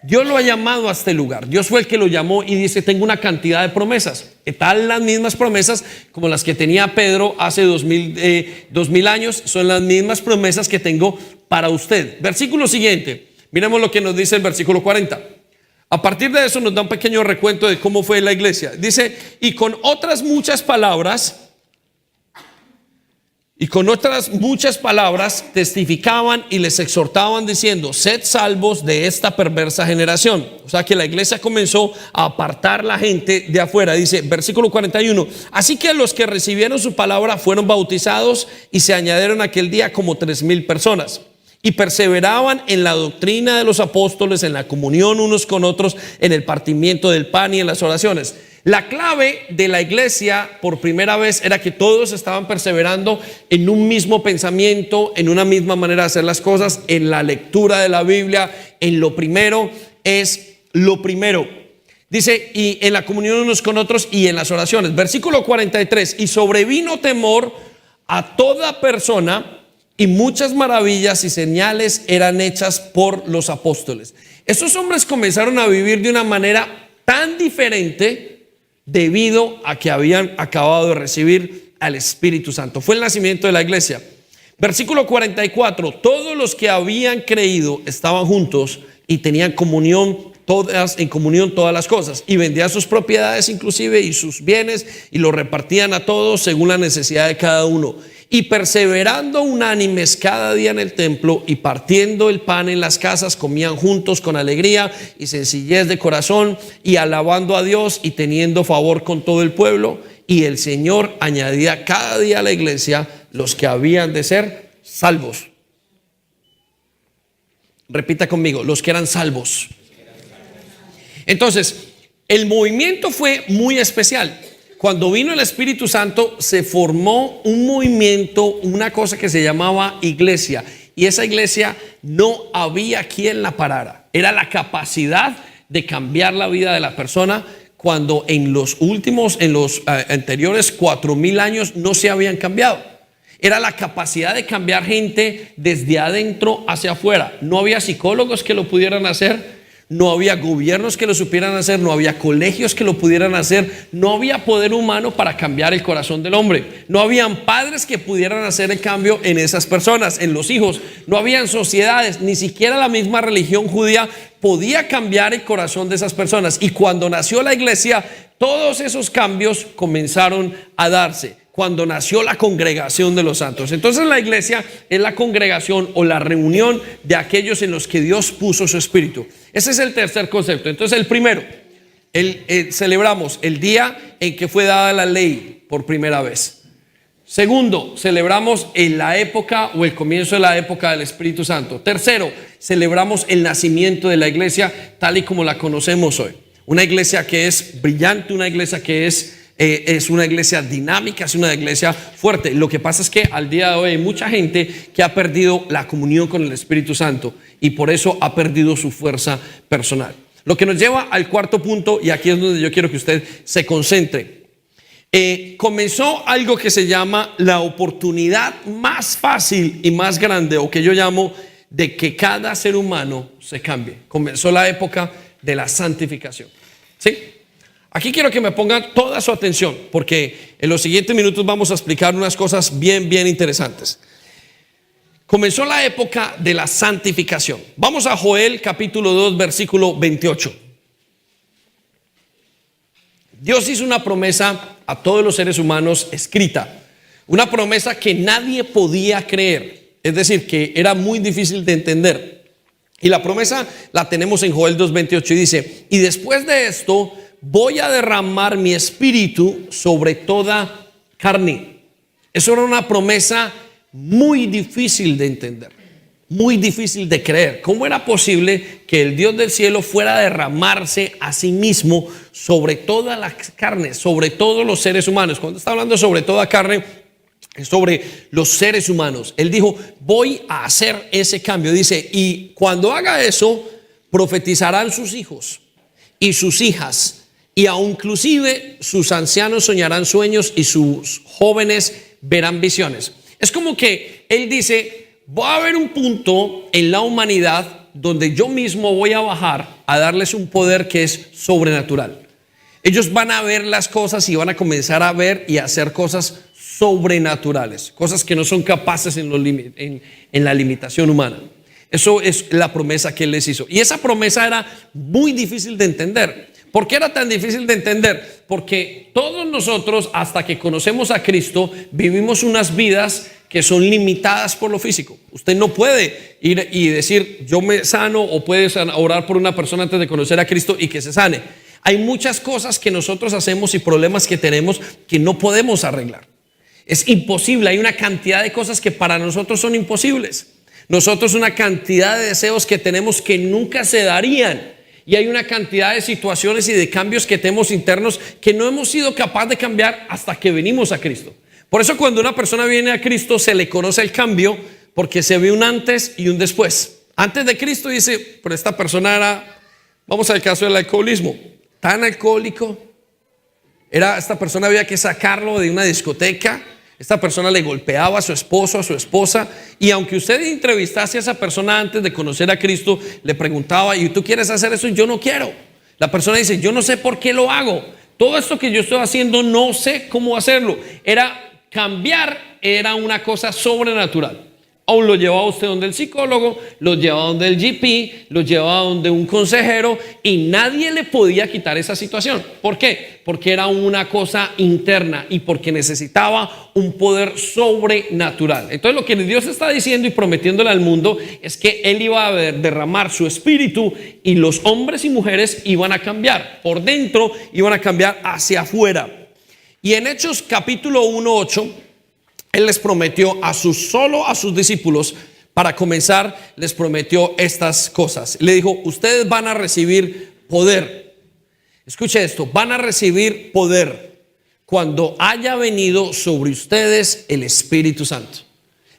Dios lo ha llamado a este lugar. Dios fue el que lo llamó y dice: tengo una cantidad de promesas. Están las mismas promesas como las que tenía Pedro hace 2000 años. Son las mismas promesas que tengo para usted. Versículo siguiente. Miremos lo que nos dice el versículo 40. A partir de eso nos da un pequeño recuento de cómo fue la iglesia. Dice: y con otras muchas palabras testificaban y les exhortaban diciendo: sed salvos de esta perversa generación. O sea que la iglesia comenzó a apartar la gente de afuera. Dice versículo 41: así que los que recibieron su palabra fueron bautizados, y se añadieron aquel día como 3,000 personas. Y perseveraban en la doctrina de los apóstoles, en la comunión unos con otros, en el partimiento del pan y en las oraciones. La clave de la iglesia por primera vez era que todos estaban perseverando en un mismo pensamiento, en una misma manera de hacer las cosas, en la lectura de la Biblia, en lo primero es lo primero. Dice: y en la comunión unos con otros y en las oraciones. Versículo 43: y sobrevino temor a toda persona, y muchas maravillas y señales eran hechas por los apóstoles. Esos hombres comenzaron a vivir de una manera tan diferente debido a que habían acabado de recibir al Espíritu Santo. Fue el nacimiento de la iglesia. Versículo 44: todos los que habían creído estaban juntos y tenían en comunión todas las cosas, y vendían sus propiedades inclusive y sus bienes, y los repartían a todos según la necesidad de cada uno. Y perseverando unánimes cada día en el templo y partiendo el pan en las casas, comían juntos con alegría y sencillez de corazón, y alabando a Dios y teniendo favor con todo el pueblo. Y el Señor añadía cada día a la iglesia los que habían de ser salvos. Repita conmigo: los que eran salvos. Entonces, el movimiento fue muy especial. Cuando vino el Espíritu Santo, se formó un movimiento, una cosa que se llamaba iglesia. Y esa iglesia no había quien la parara. Era la capacidad de cambiar la vida de la persona, cuando en los anteriores 4,000 años no se habían cambiado. Era la capacidad de cambiar gente desde adentro hacia afuera. No había psicólogos que lo pudieran hacer. No había gobiernos que lo supieran hacer, no había colegios que lo pudieran hacer, no había poder humano para cambiar el corazón del hombre, no habían padres que pudieran hacer el cambio en esas personas, en los hijos, no habían sociedades, ni siquiera la misma religión judía podía cambiar el corazón de esas personas. Y cuando nació la iglesia, todos esos cambios comenzaron a darse. Cuando nació la congregación de los santos. Entonces la iglesia es la congregación o la reunión de aquellos en los que Dios puso su espíritu. Ese es el tercer concepto. Entonces el primero, celebramos el día en que fue dada la ley por primera vez. Segundo, celebramos en la época o el comienzo de la época del Espíritu Santo. Tercero, celebramos el nacimiento de la iglesia tal y como la conocemos hoy. Una iglesia que es brillante, una iglesia que es una iglesia dinámica, es una iglesia fuerte. Lo que pasa es que al día de hoy hay mucha gente que ha perdido la comunión con el Espíritu Santo y por eso ha perdido su fuerza personal. Lo que nos lleva al cuarto punto, y aquí es donde yo quiero que usted se concentre. Comenzó algo que se llama la oportunidad más fácil y más grande, o que yo llamo de que cada ser humano se cambie. Comenzó la época de la santificación. ¿Sí? Aquí quiero que me pongan toda su atención, porque en los siguientes minutos vamos a explicar unas cosas bien interesantes. Comenzó la época de la santificación. Vamos a Joel capítulo 2, versículo 28. Dios hizo una promesa a todos los seres humanos escrita. Una promesa que nadie podía creer. Es decir, que era muy difícil de entender. Y la promesa la tenemos en Joel 2:28 y dice: y después de esto voy a derramar mi espíritu sobre toda carne. Eso era una promesa muy difícil de entender, muy difícil de creer. ¿Cómo era posible que el Dios del cielo fuera a derramarse a sí mismo sobre toda la carne, sobre todos los seres humanos? Cuando está hablando sobre toda carne, es sobre los seres humanos. Él dijo: voy a hacer ese cambio. Dice: y cuando haga eso, profetizarán sus hijos y sus hijas, y aun inclusive sus ancianos soñarán sueños y sus jóvenes verán visiones. Es como que él dice: va a haber un punto en la humanidad donde yo mismo voy a bajar a darles un poder que es sobrenatural. Ellos van a ver las cosas y van a comenzar a ver y a hacer cosas sobrenaturales, cosas que no son capaces en la limitación humana. Eso es la promesa que él les hizo. Y esa promesa era muy difícil de entender. ¿Por qué era tan difícil de entender? Porque todos nosotros, hasta que conocemos a Cristo, vivimos unas vidas que son limitadas por lo físico. Usted no puede ir y decir: yo me sano, o puede orar por una persona antes de conocer a Cristo y que se sane. Hay muchas cosas que nosotros hacemos y problemas que tenemos que no podemos arreglar. Es imposible. Hay una cantidad de cosas que para nosotros son imposibles. Nosotros una cantidad de deseos que tenemos que nunca se darían. Y hay una cantidad de situaciones y de cambios que tenemos internos que no hemos sido capaces de cambiar hasta que venimos a Cristo. Por eso cuando una persona viene a Cristo se le conoce el cambio, porque se ve un antes y un después. Antes de Cristo dice: pero esta persona era, vamos al caso del alcoholismo, tan alcohólico. Esta persona había que sacarlo de una discoteca. Esta persona le golpeaba a su esposo, a su esposa. Y aunque usted entrevistase a esa persona antes de conocer a Cristo, le preguntaba: ¿y tú quieres hacer eso? Yo no quiero. La persona dice: yo no sé por qué lo hago. Todo esto que yo estoy haciendo no sé cómo hacerlo. Cambiar era una cosa sobrenatural. Aún lo llevaba usted donde el psicólogo, lo llevaba donde el GP, lo llevaba donde un consejero, y nadie le podía quitar esa situación. ¿Por qué? Porque era una cosa interna y porque necesitaba un poder sobrenatural. Entonces lo que Dios está diciendo y prometiéndole al mundo es que Él iba a derramar su espíritu y los hombres y mujeres iban a cambiar. Por dentro iban a cambiar hacia afuera. Y en Hechos capítulo 1:8, Él les prometió solo a sus discípulos, para comenzar, les prometió estas cosas. Le dijo: ustedes van a recibir poder. Escuche esto: van a recibir poder cuando haya venido sobre ustedes el Espíritu Santo.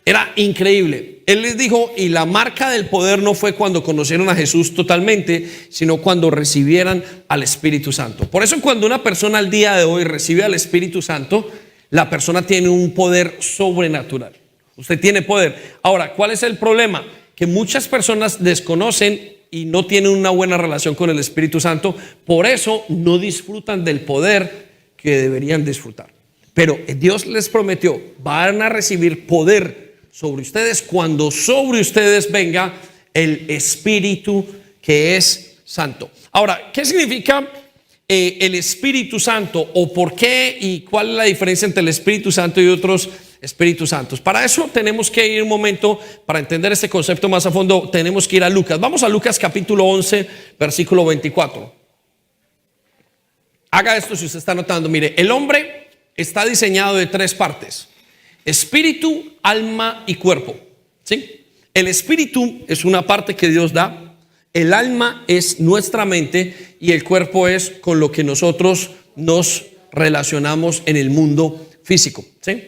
Era increíble. Él les dijo, y la marca del poder no fue cuando conocieron a Jesús totalmente, sino cuando recibieran al Espíritu Santo. Por eso cuando una persona al día de hoy recibe al Espíritu Santo, la persona tiene un poder sobrenatural. Usted tiene poder. Ahora, ¿cuál es el problema? Que muchas personas desconocen y no tienen una buena relación con el Espíritu Santo. Por eso no disfrutan del poder que deberían disfrutar. Pero Dios les prometió: van a recibir poder sobre ustedes cuando sobre ustedes venga el Espíritu que es Santo. Ahora, ¿qué significa el Espíritu Santo, o por qué y cuál es la diferencia entre el Espíritu Santo y otros Espíritus Santos? Para eso tenemos que ir un momento, para entender este concepto más a fondo, tenemos que ir a Lucas. Vamos a Lucas capítulo 11, versículo 24. Haga esto si usted está notando. Mire, el hombre está diseñado de 3 partes: espíritu, alma y cuerpo. ¿Sí? El espíritu es una parte que Dios da. El alma es nuestra mente y el cuerpo es con lo que nosotros nos relacionamos en el mundo físico. ¿Sí?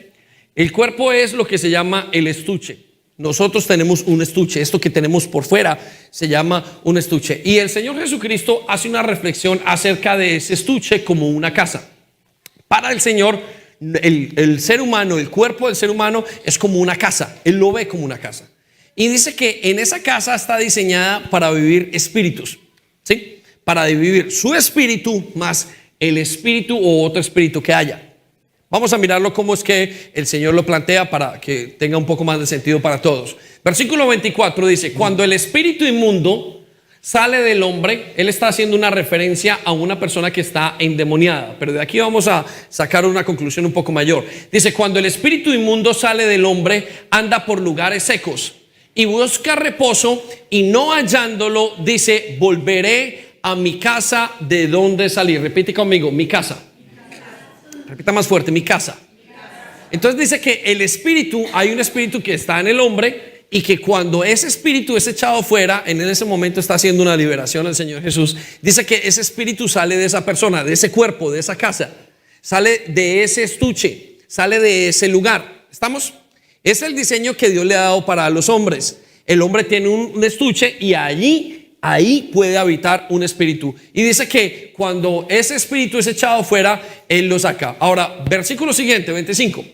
El cuerpo es lo que se llama el estuche. Nosotros tenemos un estuche. Esto que tenemos por fuera se llama un estuche. Y el Señor Jesucristo hace una reflexión acerca de ese estuche como una casa. Para el Señor, el ser humano, el cuerpo del ser humano es como una casa. Él lo ve como una casa. Y dice que en esa casa está diseñada para vivir espíritus, ¿sí? Para vivir su espíritu más el espíritu o otro espíritu que haya. Vamos a mirarlo cómo es que el Señor lo plantea para que tenga un poco más de sentido para todos. Versículo 24 dice: cuando el espíritu inmundo sale del hombre, él está haciendo una referencia a una persona que está endemoniada, pero de aquí vamos a sacar una conclusión un poco mayor. Dice: cuando el espíritu inmundo sale del hombre, anda por lugares secos y busca reposo, y no hallándolo, dice: volveré a mi casa de donde salí. Repite conmigo: mi casa. Repita más fuerte: mi casa. Entonces dice que el espíritu, hay un espíritu que está en el hombre, y que cuando ese espíritu es echado fuera, en ese momento está haciendo una liberación el Señor Jesús. Dice que ese espíritu sale de esa persona, de ese cuerpo, de esa casa, sale de ese estuche, sale de ese lugar. ¿Estamos? Es el diseño que Dios le ha dado para los hombres. El hombre tiene un estuche y ahí puede habitar un espíritu. Y dice que cuando ese espíritu es echado fuera, Él lo saca. Ahora, versículo siguiente, 25.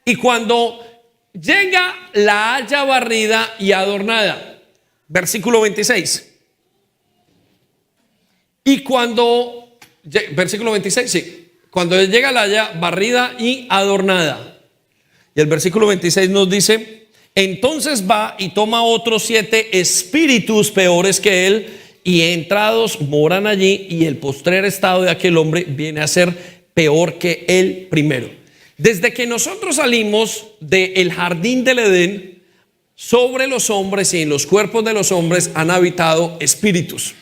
Y cuando llega, la halla barrida y adornada. Versículo 26. Y cuando, versículo 26, sí. Cuando llega, la halla barrida y adornada. Y el versículo 26 nos dice: entonces va y toma otros 7 espíritus peores que él, y entrados moran allí, y el postrer estado de aquel hombre viene a ser peor que el primero. Desde que nosotros salimos del jardín del Edén, sobre los hombres y en los cuerpos de los hombres han habitado espíritus.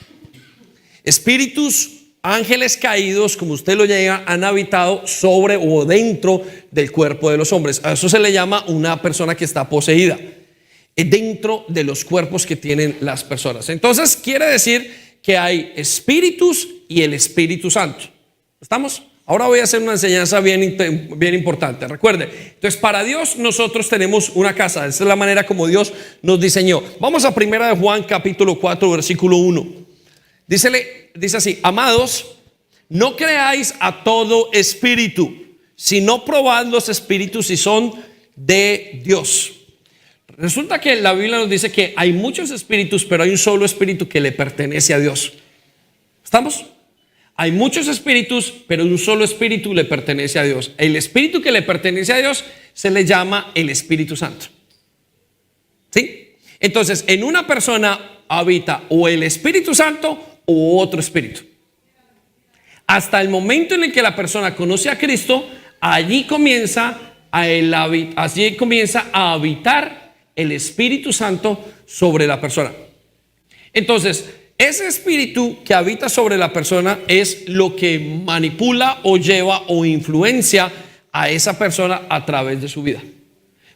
Espíritus, ángeles caídos, como usted lo llama, han habitado sobre o dentro del cuerpo de los hombres. A eso se le llama una persona que está poseída, dentro de los cuerpos que tienen las personas. Entonces quiere decir que hay espíritus y el Espíritu Santo. ¿Estamos? Ahora voy a hacer una enseñanza bien importante. Recuerde, entonces para Dios nosotros tenemos una casa. Esa es la manera como Dios nos diseñó. Vamos a 1 Juan capítulo 4 versículo 1. Dice así: amados, no creáis a todo espíritu, sino probad los espíritus si son de Dios. Resulta que la Biblia nos dice que hay muchos espíritus, pero hay un solo espíritu que le pertenece a Dios. ¿Estamos? Hay muchos espíritus, pero un solo espíritu le pertenece a Dios. El espíritu que le pertenece a Dios se le llama el Espíritu Santo. ¿Sí? Entonces, en una persona habita o el Espíritu Santo o otro espíritu. Hasta el momento en el que la persona conoce a Cristo, allí comienza a habitar el Espíritu Santo sobre la persona. Entonces, ese espíritu que habita sobre la persona es lo que manipula o lleva o influencia a esa persona a través de su vida.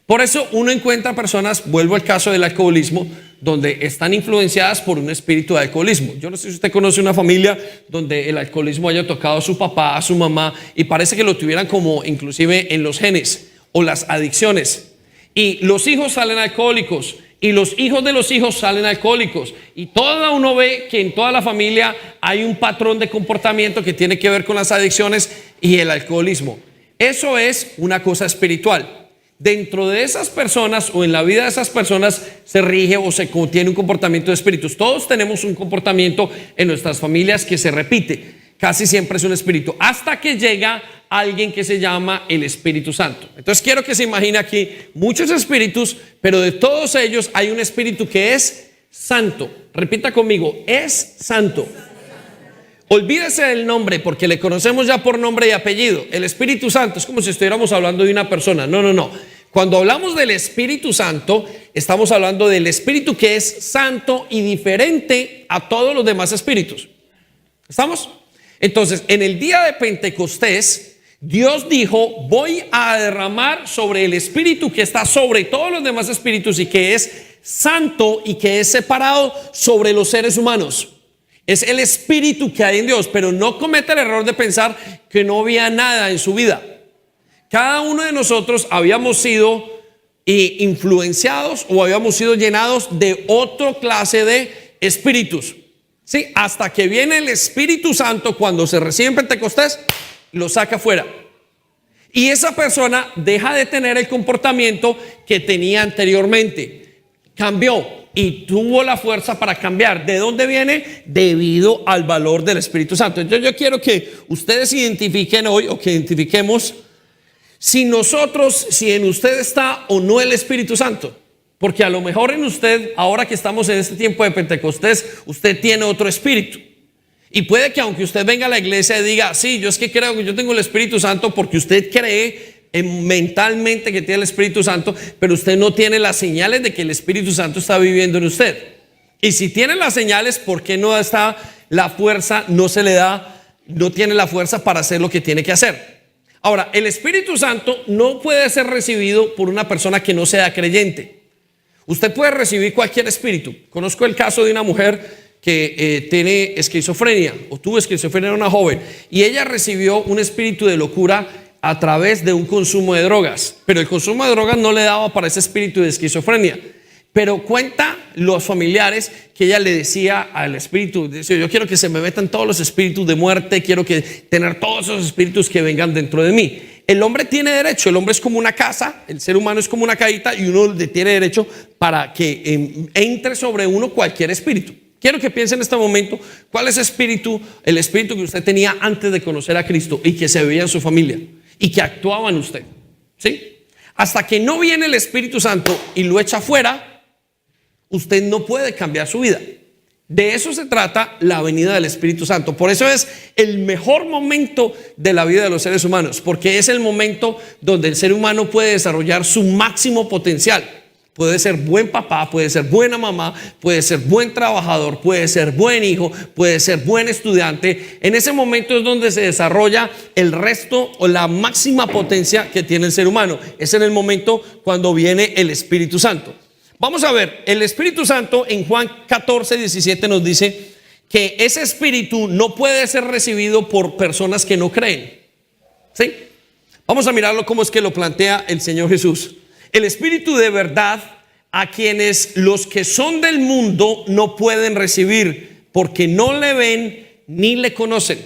Por eso uno encuentra personas, vuelvo al caso del alcoholismo, donde están influenciadas por un espíritu de alcoholismo. Yo no sé si usted conoce una familia donde el alcoholismo haya tocado a su papá, a su mamá, y parece que lo tuvieran como inclusive en los genes o las adicciones. Y los hijos salen alcohólicos, y los hijos de los hijos salen alcohólicos, y todo uno ve que en toda la familia hay un patrón de comportamiento que tiene que ver con las adicciones y el alcoholismo. Eso es una cosa espiritual. Dentro de esas personas o en la vida de esas personas se rige o se tiene un comportamiento de espíritus. Todos tenemos un comportamiento en nuestras familias que se repite. Casi siempre es un espíritu, hasta que llega alguien que se llama el Espíritu Santo. Entonces quiero que se imagine aquí muchos espíritus, pero de todos ellos hay un espíritu que es santo. Repita conmigo: es santo. Olvídese del nombre, porque le conocemos ya por nombre y apellido. El Espíritu Santo es como si estuviéramos hablando de una persona. No. Cuando hablamos del Espíritu Santo, estamos hablando del Espíritu que es santo y diferente a todos los demás espíritus. ¿Estamos? Entonces, en el día de Pentecostés, Dios dijo: voy a derramar sobre el Espíritu que está sobre todos los demás espíritus y que es santo y que es separado sobre los seres humanos. Es el espíritu que hay en Dios, pero no cometa el error de pensar que no había nada en su vida. Cada uno de nosotros habíamos sido influenciados o habíamos sido llenados de otra clase de espíritus. ¿Sí? Hasta que viene el Espíritu Santo, cuando se recibe en Pentecostés, lo saca fuera. Y esa persona deja de tener el comportamiento que tenía anteriormente. cambió y tuvo la fuerza para cambiar. ¿De dónde viene? Debido al valor del Espíritu Santo. Entonces yo quiero que ustedes identifiquen hoy, o que identifiquemos si en usted está o no el Espíritu Santo. Porque a lo mejor en usted, ahora que estamos en este tiempo de Pentecostés, usted tiene otro espíritu. Y puede que aunque usted venga a la iglesia y diga, sí, yo es que creo que yo tengo el Espíritu Santo, porque usted cree mentalmente que tiene el Espíritu Santo, pero usted no tiene las señales de que el Espíritu Santo está viviendo en usted. Y si tiene las señales, ¿por qué no está la fuerza? No se le da, no tiene la fuerza para hacer lo que tiene que hacer. Ahora, el Espíritu Santo no puede ser recibido por una persona que no sea creyente. Usted puede recibir cualquier espíritu. Conozco el caso de una mujer que tiene esquizofrenia, o tuvo esquizofrenia, era una joven, y ella recibió un espíritu de locura a través de un consumo de drogas, pero el consumo de drogas no le daba para ese espíritu de esquizofrenia. Pero cuenta los familiares que ella le decía al espíritu, decía, yo quiero que se me metan todos los espíritus de muerte, quiero que tener todos esos espíritus que vengan dentro de mí. El hombre tiene derecho, el hombre es como una casa, el ser humano es como una cajita, y uno tiene derecho para que entre sobre uno cualquier espíritu. Quiero que piense en este momento cuál es el espíritu que usted tenía antes de conocer a Cristo y que se veía en su familia y que actuaba en usted, ¿sí? Hasta que no viene el Espíritu Santo y lo echa fuera, usted no puede cambiar su vida. De eso se trata la venida del Espíritu Santo. Por eso es el mejor momento de la vida de los seres humanos, porque es el momento donde el ser humano puede desarrollar su máximo potencial. Puede ser buen papá, puede ser buena mamá, puede ser buen trabajador, puede ser buen hijo, puede ser buen estudiante. En ese momento es donde se desarrolla el resto o la máxima potencia que tiene el ser humano. Es en el momento cuando viene el Espíritu Santo. Vamos a ver, el Espíritu Santo en Juan 14, 17 nos dice que ese Espíritu no puede ser recibido por personas que no creen. ¿Sí? Vamos a mirarlo cómo es que lo plantea el Señor Jesús. El Espíritu de verdad, a quienes los que son del mundo no pueden recibir, porque no le ven ni le conocen.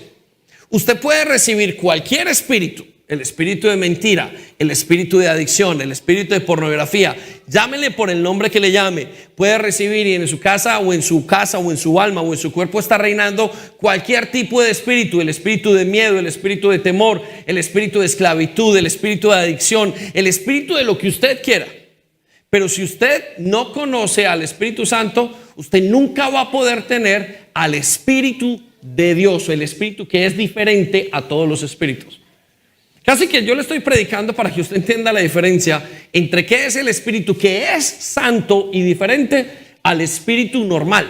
Usted puede recibir cualquier espíritu, el espíritu de mentira, el espíritu de adicción, el espíritu de pornografía, llámele por el nombre que le llame. Puede recibir, y en su casa o en su alma o en su cuerpo está reinando cualquier tipo de espíritu: el espíritu de miedo, el espíritu de temor, el espíritu de esclavitud, el espíritu de adicción, el espíritu de lo que usted quiera. Pero si usted no conoce al Espíritu Santo, usted nunca va a poder tener al Espíritu de Dios, el espíritu que es diferente a todos los espíritus. Casi que yo le estoy predicando para que usted entienda la diferencia entre qué es el espíritu que es santo y diferente al espíritu normal,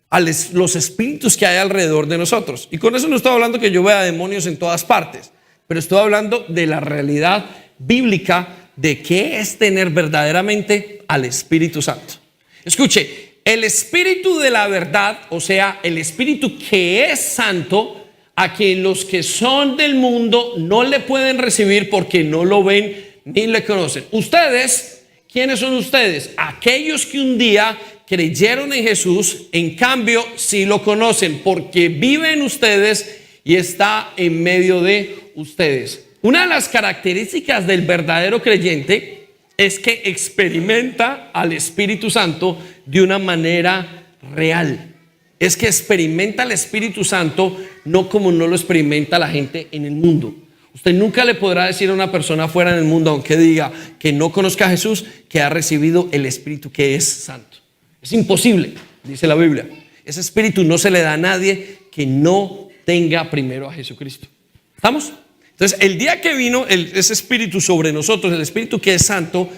a los espíritus que hay alrededor de nosotros. Y con eso no estoy hablando que yo vea demonios en todas partes, pero estoy hablando de la realidad bíblica de qué es tener verdaderamente al Espíritu Santo. Escuche, el espíritu de la verdad, o sea, el espíritu que es santo, a quien los que son del mundo no le pueden recibir porque no lo ven ni le conocen. Ustedes, ¿quiénes son ustedes? Aquellos que un día creyeron en Jesús, en cambio sí lo conocen, porque vive en ustedes y está en medio de ustedes. Una de las características del verdadero creyente es que experimenta al Espíritu Santo de una manera real. Es que experimenta al Espíritu Santo no como no lo experimenta la gente en el mundo. Usted nunca le podrá decir a una persona fuera en el mundo, aunque diga que no conozca a Jesús, que ha recibido el Espíritu que es santo. Es imposible, dice la Biblia. Ese Espíritu no se le da a nadie que no tenga primero a Jesucristo. ¿Estamos? Entonces, el día que vino ese Espíritu sobre nosotros, el Espíritu que es santo,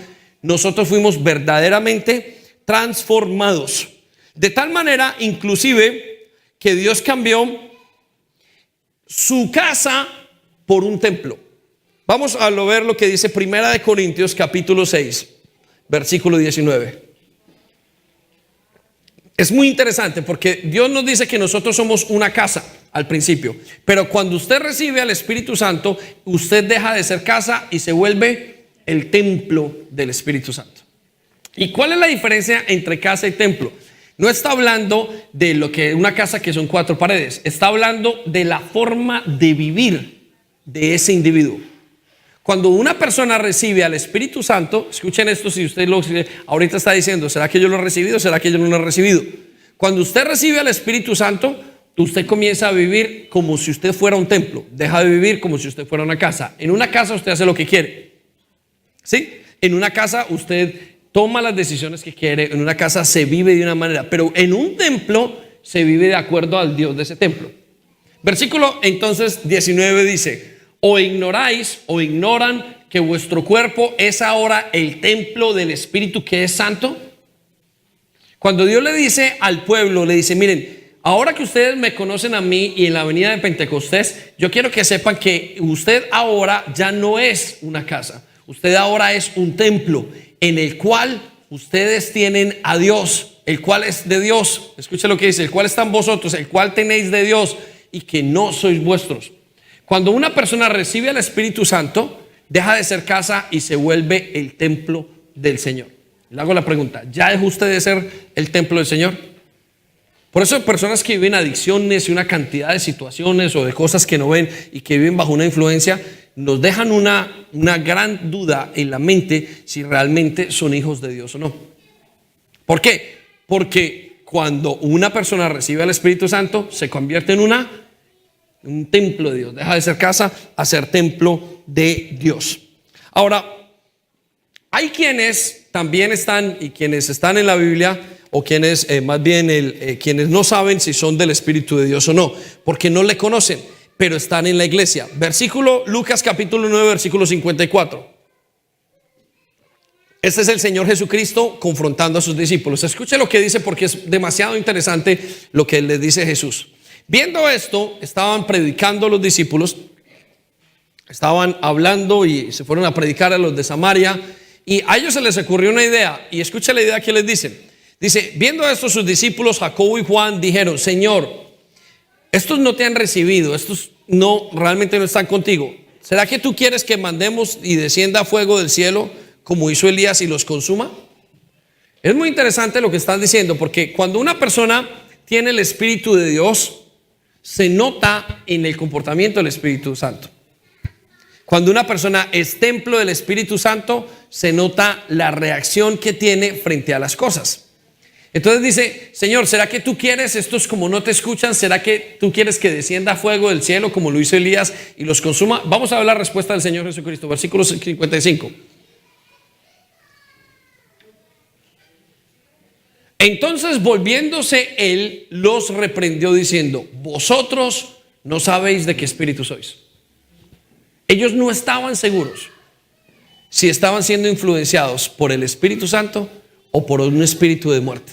nosotros fuimos verdaderamente transformados. De tal manera, inclusive, que Dios cambió su casa por un templo. Vamos a ver lo que dice Primera de Corintios capítulo 6, versículo 19. Es muy interesante porque Dios nos dice que nosotros somos una casa al principio, pero cuando usted recibe al Espíritu Santo, usted deja de ser casa y se vuelve el templo del Espíritu Santo. ¿Y cuál es la diferencia entre casa y templo? No está hablando de lo que una casa que son 4 paredes, está hablando de la forma de vivir de ese individuo. Cuando una persona recibe al Espíritu Santo, escuchen esto, si usted ahorita está diciendo, ¿será que yo lo he recibido? ¿Será que yo no lo he recibido? Cuando usted recibe al Espíritu Santo, usted comienza a vivir como si usted fuera un templo. Deja de vivir como si usted fuera una casa. En una casa usted hace lo que quiere. ¿Sí? En una casa usted toma las decisiones que quiere. En una casa se vive de una manera. Pero en un templo se vive de acuerdo al Dios de ese templo. Versículo entonces 19 dice: o ignoráis o ignoran que vuestro cuerpo es ahora el templo del Espíritu que es santo. Cuando Dios le dice al pueblo, le dice: miren, ahora que ustedes me conocen a mí y en la venida de Pentecostés, yo quiero que sepan que usted ahora ya no es una casa. Usted ahora es un templo en el cual ustedes tienen a Dios, el cual es de Dios. Escuche lo que dice: el cual está en vosotros, el cual tenéis de Dios y que no sois vuestros. Cuando una persona recibe al Espíritu Santo, deja de ser casa y se vuelve el templo del Señor. Le hago la pregunta: ¿ya dejó usted de ser el templo del Señor? Por eso hay personas que viven adicciones y una cantidad de situaciones o de cosas que no ven y que viven bajo una influencia, nos dejan una gran duda en la mente si realmente son hijos de Dios o no. ¿Por qué? Porque cuando una persona recibe al Espíritu Santo, se convierte en un templo de Dios. Deja de ser casa a ser templo de Dios. Ahora, hay quienes también están, y quienes están en la Biblia, o quienes más bien quienes no saben si son del Espíritu de Dios o no, porque no le conocen, pero están en la iglesia. Lucas capítulo 9, versículo 54. Este es el Señor Jesucristo confrontando a sus discípulos. Escuche lo que dice, porque es demasiado interesante lo que les dice Jesús. Viendo esto, estaban predicando los discípulos, estaban hablando y se fueron a predicar a los de Samaria, y a ellos se les ocurrió una idea. Y escucha la idea que les dicen. Dice: viendo esto, sus discípulos Jacobo y Juan dijeron: Señor, estos no te han recibido, estos realmente no están contigo. ¿Será que tú quieres que mandemos y descienda fuego del cielo como hizo Elías y los consuma? Es muy interesante lo que están diciendo, porque cuando una persona tiene el Espíritu de Dios, se nota en el comportamiento del Espíritu Santo. Cuando una persona es templo del Espíritu Santo, se nota la reacción que tiene frente a las cosas. Entonces dice: Señor, ¿será que tú quieres, estos como no te escuchan, será que tú quieres que descienda fuego del cielo como lo hizo Elías y los consuma? Vamos a ver la respuesta del Señor Jesucristo, versículo 55. Entonces, volviéndose él, los reprendió diciendo: vosotros no sabéis de qué espíritu sois. Ellos no estaban seguros si estaban siendo influenciados por el Espíritu Santo o por un espíritu de muerte.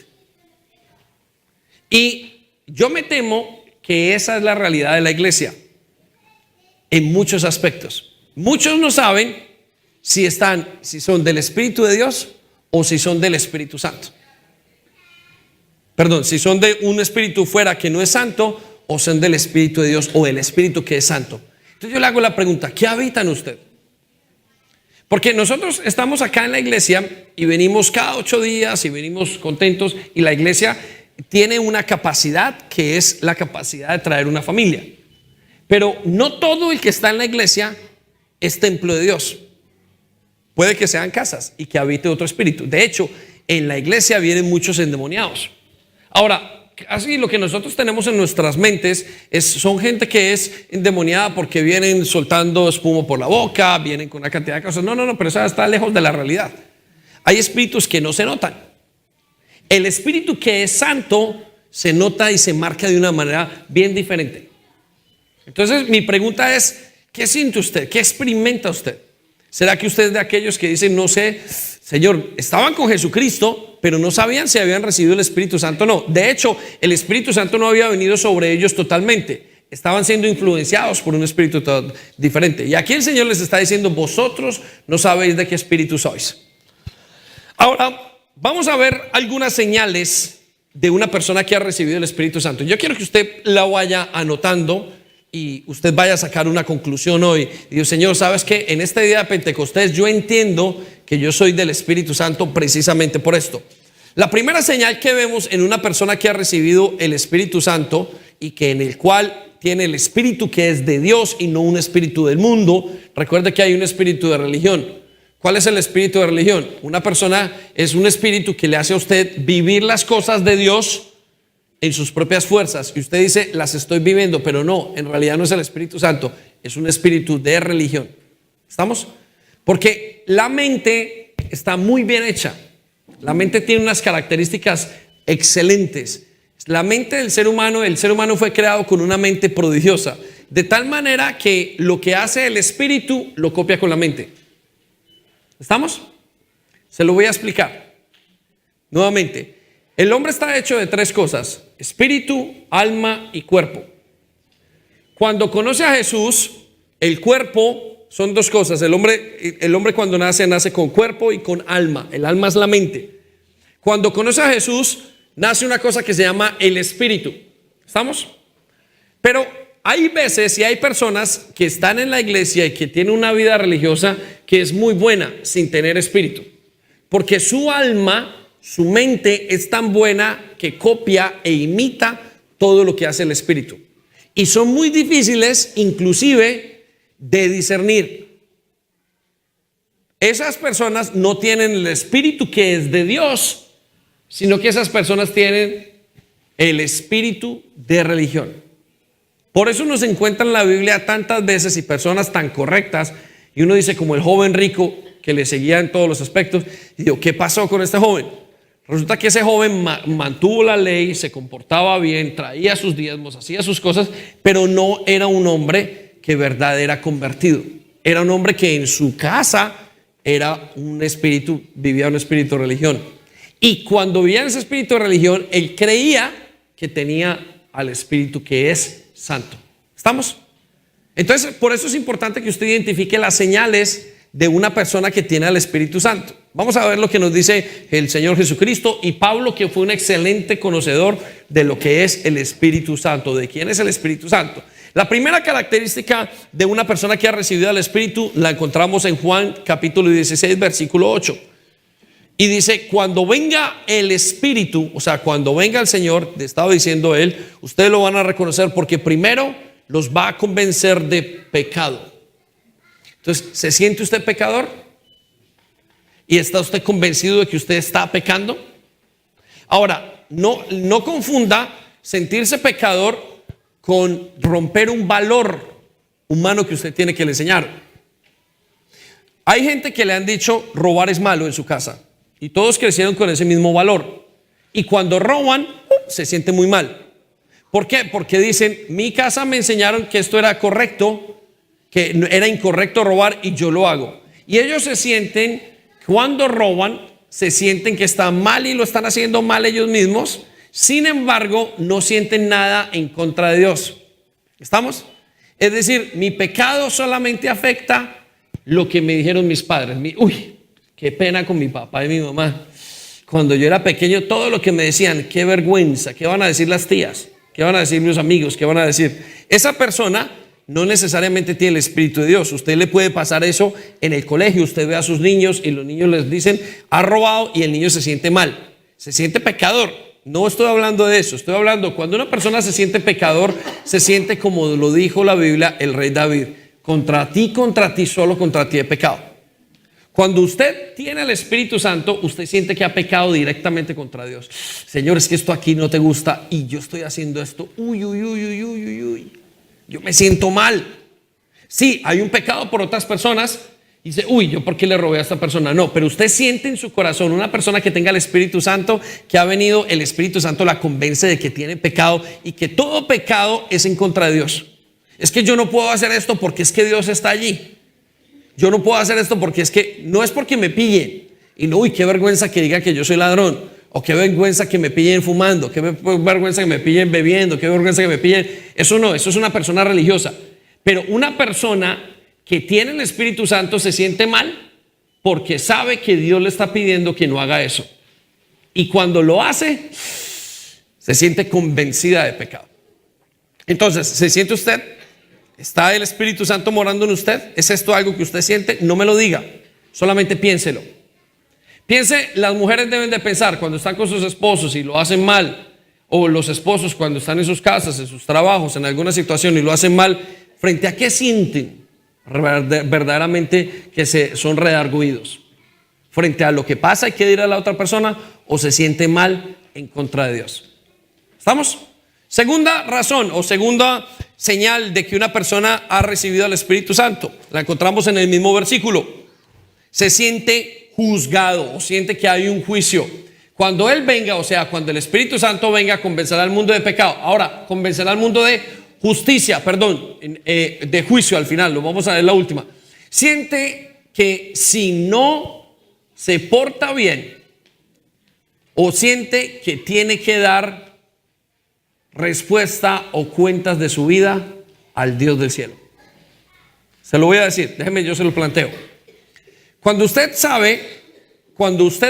Y yo me temo que esa es la realidad de la iglesia en muchos aspectos. Muchos no saben si son del Espíritu de Dios o si son del Espíritu Santo. Perdón, si son de un espíritu fuera que no es santo, o son del Espíritu de Dios o el Espíritu que es santo. Entonces yo le hago la pregunta: ¿qué habita en usted? Porque nosotros estamos acá en la iglesia y venimos cada 8 días y venimos contentos, y la iglesia tiene una capacidad que es la capacidad de traer una familia. Pero no todo el que está en la iglesia es templo de Dios. Puede que sean casas y que habite otro espíritu. De hecho, en la iglesia vienen muchos endemoniados. Ahora, así lo que nosotros tenemos en nuestras mentes son gente que es endemoniada porque vienen soltando espuma por la boca, vienen con una cantidad de cosas. No, pero eso está lejos de la realidad. Hay espíritus que no se notan. El espíritu que es santo se nota y se marca de una manera bien diferente. Entonces mi pregunta es: ¿qué siente usted? ¿Qué experimenta usted? ¿Será que usted es de aquellos que dicen: no sé, Señor, estaban con Jesucristo, pero no sabían si habían recibido el Espíritu Santo o no? De hecho, el Espíritu Santo no había venido sobre ellos totalmente. Estaban siendo influenciados por un espíritu diferente. Y aquí el Señor les está diciendo: vosotros no sabéis de qué espíritu sois. Ahora, vamos a ver algunas señales de una persona que ha recibido el Espíritu Santo. Yo quiero que usted la vaya anotando y usted vaya a sacar una conclusión hoy. Y digo: Señor, ¿sabes qué? En este día de Pentecostés yo entiendo que yo soy del Espíritu Santo precisamente por esto. La primera señal que vemos en una persona que ha recibido el Espíritu Santo, y que en el cual tiene el espíritu que es de Dios y no un espíritu del mundo. Recuerde que hay un espíritu de religión. ¿Cuál es el espíritu de religión? Una persona es un espíritu que le hace a usted vivir las cosas de Dios en sus propias fuerzas. Y usted dice, las estoy viviendo, pero no, en realidad no es el Espíritu Santo, es un espíritu de religión. ¿Estamos? Porque la mente está muy bien hecha. La mente tiene unas características excelentes. La mente del ser humano, el ser humano fue creado con una mente prodigiosa, de tal manera que lo que hace el espíritu lo copia con la mente. ¿Estamos? Se lo voy a explicar. Nuevamente, el hombre está hecho de 3 cosas: espíritu, alma y cuerpo. Cuando conoce a Jesús, el cuerpo son 2 cosas. El hombre cuando nace con cuerpo y con alma. El alma es la mente. Cuando conoce a Jesús, nace una cosa que se llama el espíritu. ¿Estamos? Pero hay veces y hay personas que están en la iglesia y que tienen una vida religiosa que es muy buena sin tener espíritu. Porque su alma, su mente es tan buena que copia e imita todo lo que hace el espíritu. Y son muy difíciles inclusive de discernir. Esas personas no tienen el espíritu que es de Dios, sino que esas personas tienen el espíritu de religión. Por eso nos encuentran en la Biblia tantas veces y personas tan correctas, y uno dice, como el joven rico que le seguía en todos los aspectos, y digo, ¿qué pasó con este joven? Resulta que ese joven mantuvo la ley, se comportaba bien, traía sus diezmos, hacía sus cosas, pero no era un hombre que verdad era convertido. Era un hombre que en su casa era un espíritu, vivía un espíritu de religión. Y cuando vivía en ese espíritu de religión, él creía que tenía al espíritu que es santo. ¿Estamos? Entonces, por eso es importante que usted identifique las señales de una persona que tiene al Espíritu Santo. Vamos a ver lo que nos dice el Señor Jesucristo y Pablo, que fue un excelente conocedor de lo que es el Espíritu Santo. ¿De quién es el Espíritu Santo? La primera característica de una persona que ha recibido al Espíritu la encontramos en Juan capítulo 16 versículo 8. Y dice, cuando venga el Espíritu, o sea, cuando venga el Señor, estaba diciendo él, ustedes lo van a reconocer porque primero los va a convencer de pecado. Entonces, ¿se siente usted pecador? ¿Y está usted convencido de que usted está pecando? Ahora, no confunda sentirse pecador con romper un valor humano que usted tiene que le enseñar. Hay gente que le han dicho robar es malo en su casa. Y todos crecieron con ese mismo valor. Y cuando roban, se siente muy mal. ¿Por qué? Porque dicen, mi casa me enseñaron que esto era correcto, que era incorrecto robar y yo lo hago. Y ellos se sienten, cuando roban, se sienten que están mal y lo están haciendo mal ellos mismos. Sin embargo, no sienten nada en contra de Dios. ¿Estamos? Es decir, mi pecado solamente afecta lo que me dijeron mis padres. Qué pena con mi papá y mi mamá. Cuando yo era pequeño, todo lo que me decían, qué vergüenza, qué van a decir las tías, qué van a decir mis amigos, qué van a decir. Esa persona no necesariamente tiene el Espíritu de Dios. Usted le puede pasar eso en el colegio. Usted ve a sus niños y los niños les dicen, ha robado, y el niño se siente mal, se siente pecador. No estoy hablando de eso, estoy hablando cuando una persona se siente pecador, se siente como lo dijo la Biblia, el rey David, contra ti, solo contra ti he pecado. Cuando usted tiene el Espíritu Santo, usted siente que ha pecado directamente contra Dios. Señor, es que esto aquí no te gusta y yo estoy haciendo esto. Yo me siento mal. Sí, hay un pecado por otras personas. Y dice, ¿yo por qué le robé a esta persona? No, pero usted siente en su corazón una persona que tenga el Espíritu Santo, que ha venido, el Espíritu Santo la convence de que tiene pecado y que todo pecado es en contra de Dios. Es que yo no puedo hacer esto porque es que Dios está allí. Yo no puedo hacer esto porque es que no es porque me pillen. Y no, qué vergüenza que diga que yo soy ladrón. O qué vergüenza que me pillen fumando. Qué vergüenza que me pillen bebiendo. Qué vergüenza que me pillen. Eso no, eso es una persona religiosa. Pero una persona que tiene el Espíritu Santo se siente mal porque sabe que Dios le está pidiendo que no haga eso. Y cuando lo hace, se siente convencida de pecado. Entonces, ¿se siente usted? ¿Está el Espíritu Santo morando en usted? ¿Es esto algo que usted siente? No me lo diga, solamente piénselo. Piense, las mujeres deben de pensar cuando están con sus esposos y lo hacen mal o los esposos cuando están en sus casas, en sus trabajos, en alguna situación y lo hacen mal, ¿frente a qué sienten verdaderamente que son redarguidos? ¿Frente a lo que pasa y qué dirá la otra persona, o se siente mal en contra de Dios? ¿Estamos? Segunda razón o segunda señal de que una persona ha recibido al Espíritu Santo, la encontramos en el mismo versículo. Se siente juzgado o siente que hay un juicio. Cuando Él venga, o sea, cuando el Espíritu Santo venga, convencerá al mundo de pecado. Ahora, convencerá al mundo de justicia, de juicio al final, lo vamos a ver la última. Siente que si no se porta bien, o siente que tiene que dar respuesta o cuentas de su vida al Dios del cielo. Se lo voy a decir, déjeme, yo se lo planteo. Cuando usted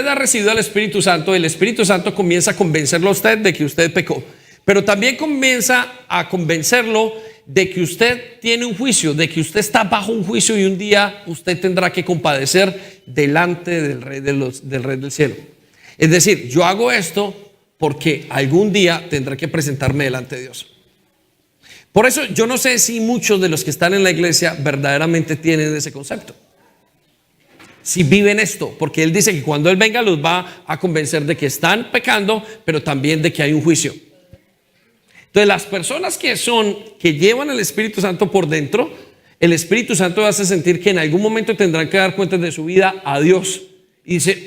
ha recibido al Espíritu Santo, el Espíritu Santo comienza a convencerlo a usted de que usted pecó, pero también comienza a convencerlo de que usted tiene un juicio, de que usted está bajo un juicio y un día usted tendrá que compadecer delante del Rey del cielo. Es decir, yo hago esto porque algún día tendré que presentarme delante de Dios. Por eso yo no sé si muchos de los que están en la iglesia verdaderamente tienen ese concepto. Si viven esto, porque Él dice que cuando Él venga los va a convencer de que están pecando, pero también de que hay un juicio. Entonces las personas que llevan el Espíritu Santo por dentro, el Espíritu Santo hace sentir que en algún momento tendrán que dar cuentas de su vida a Dios. Y dice,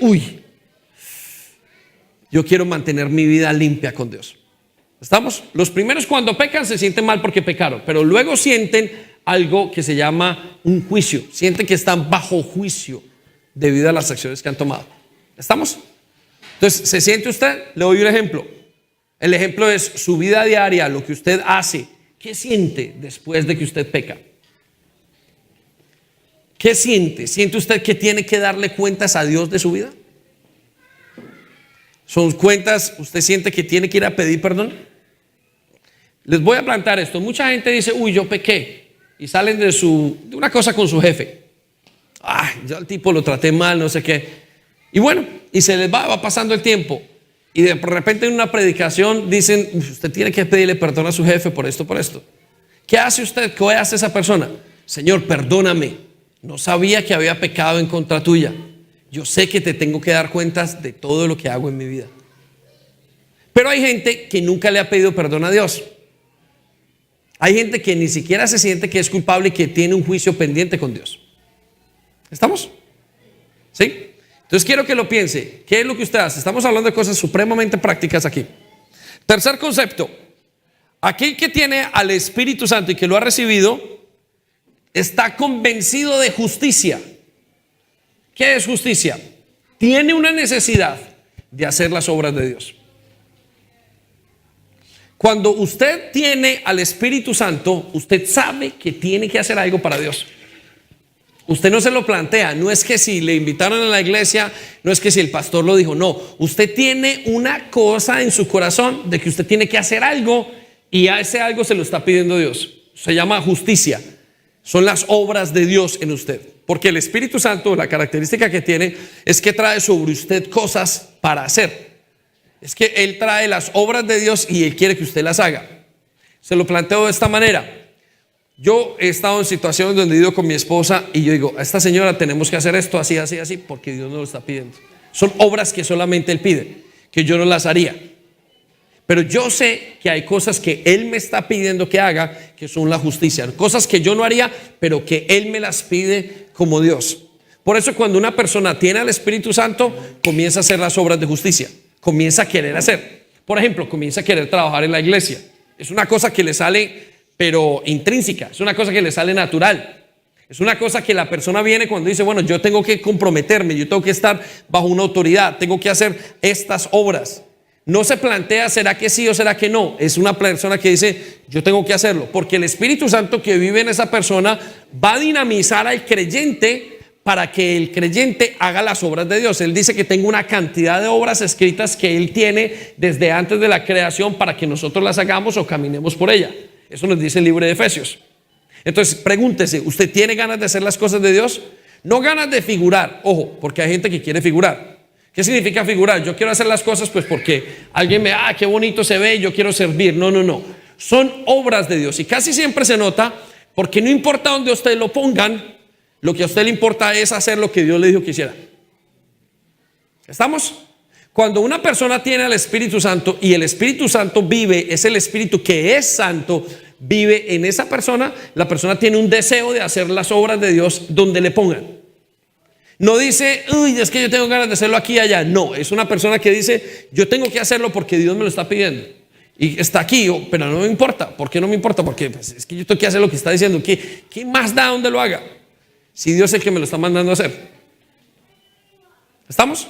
yo quiero mantener mi vida limpia con Dios. ¿Estamos? Los primeros cuando pecan se sienten mal porque pecaron, pero luego sienten algo que se llama un juicio. Sienten que están bajo juicio debido a las acciones que han tomado. ¿Estamos? Entonces, ¿se siente usted? Le doy un ejemplo. El ejemplo es su vida diaria, lo que usted hace. ¿Qué siente después de que usted peca? ¿Qué siente? ¿Siente usted que tiene que darle cuentas a Dios de su vida? ¿Son cuentas? ¿Usted siente que tiene que ir a pedir perdón? Les voy a plantear esto. Mucha gente dice, yo pequé. Y salen de una cosa con su jefe. Yo al tipo lo traté mal, no sé qué. Y bueno, y se les va pasando el tiempo. Y de repente en una predicación dicen, usted tiene que pedirle perdón a su jefe por esto, por esto. ¿Qué hace usted? ¿Qué hace esa persona? Señor, perdóname. No sabía que había pecado en contra tuya. Yo sé que te tengo que dar cuentas de todo lo que hago en mi vida. Pero hay gente que nunca le ha pedido perdón a Dios. Hay gente que ni siquiera se siente que es culpable y que tiene un juicio pendiente con Dios. ¿Estamos? ¿Sí? Entonces quiero que lo piense. ¿Qué es lo que usted hace? Estamos hablando de cosas supremamente prácticas aquí. Tercer concepto. Aquel que tiene al Espíritu Santo y que lo ha recibido está convencido de justicia. ¿Qué es justicia? Tiene una necesidad de hacer las obras de Dios. Cuando usted tiene al Espíritu Santo, usted sabe que tiene que hacer algo para Dios. Usted no se lo plantea, no es que si le invitaron a la iglesia, no es que si el pastor lo dijo, no. Usted tiene una cosa en su corazón de que usted tiene que hacer algo y a ese algo se lo está pidiendo Dios. Se llama justicia. Son las obras de Dios en usted. Porque el Espíritu Santo, la característica que tiene es que trae sobre usted cosas para hacer. Es que Él trae las obras de Dios y Él quiere que usted las haga. Se lo planteo de esta manera. Yo he estado en situaciones donde he ido con mi esposa y yo digo, a esta señora tenemos que hacer esto así, así, así, porque Dios nos lo está pidiendo. Son obras que solamente Él pide, que yo no las haría. Pero yo sé que hay cosas que Él me está pidiendo que haga, que son la justicia. Cosas que yo no haría, pero que Él me las pide como Dios. Por eso cuando una persona tiene al Espíritu Santo, comienza a hacer las obras de justicia. Comienza a querer hacer. Por ejemplo, comienza a querer trabajar en la iglesia. Es una cosa que le sale, pero intrínseca. Es una cosa que le sale natural. Es una cosa que la persona viene cuando dice, bueno, yo tengo que comprometerme, yo tengo que estar bajo una autoridad, tengo que hacer estas obras. No se plantea, ¿será que sí o será que no? Es una persona que dice, yo tengo que hacerlo. Porque el Espíritu Santo que vive en esa persona va a dinamizar al creyente para que el creyente haga las obras de Dios. Él dice que tengo una cantidad de obras escritas que Él tiene desde antes de la creación para que nosotros las hagamos o caminemos por ella. Eso nos dice el libro de Efesios. Entonces pregúntese, ¿usted tiene ganas de hacer las cosas de Dios? No ganas de figurar, ojo, porque hay gente que quiere figurar. ¿Qué significa figurar? Yo quiero hacer las cosas pues porque alguien me, qué bonito se ve, yo quiero servir. No, no, no. Son obras de Dios y casi siempre se nota porque no importa dónde ustedes lo pongan, lo que a usted le importa es hacer lo que Dios le dijo que hiciera. ¿Estamos? Cuando una persona tiene al Espíritu Santo y el Espíritu Santo vive, es el Espíritu que es santo, vive en esa persona, la persona tiene un deseo de hacer las obras de Dios donde le pongan. No dice, uy, es que yo tengo ganas de hacerlo aquí y allá. No, es una persona que dice, yo tengo que hacerlo porque Dios me lo está pidiendo. Y está aquí, pero no me importa. ¿Por qué no me importa? Porque pues, es que yo tengo que hacer lo que está diciendo. ¿Qué más da donde lo haga? Si Dios es el que me lo está mandando a hacer. ¿Estamos?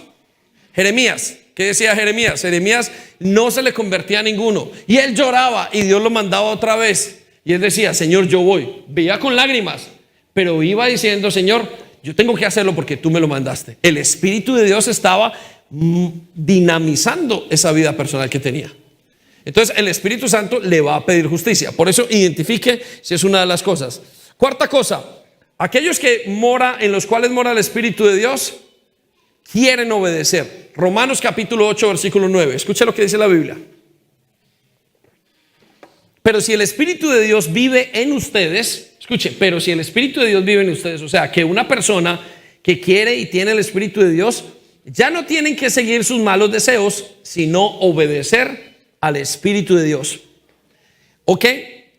Jeremías, ¿qué decía Jeremías? Jeremías no se le convertía a ninguno. Y él lloraba y Dios lo mandaba otra vez. Y él decía, Señor, yo voy. Veía con lágrimas, pero iba diciendo, Señor, yo tengo que hacerlo porque tú me lo mandaste. El Espíritu de Dios estaba dinamizando esa vida personal que tenía. Entonces el Espíritu Santo le va a pedir justicia. Por eso identifique si es una de las cosas. Cuarta cosa, aquellos en los cuales mora el Espíritu de Dios quieren obedecer. Romanos capítulo 8 versículo 9. Escuche lo que dice la Biblia. Pero si el Espíritu de Dios vive en ustedes, escuche, pero si el Espíritu de Dios vive en ustedes, o sea, que una persona que quiere y tiene el Espíritu de Dios, ya no tienen que seguir sus malos deseos, sino obedecer al Espíritu de Dios. ¿Ok?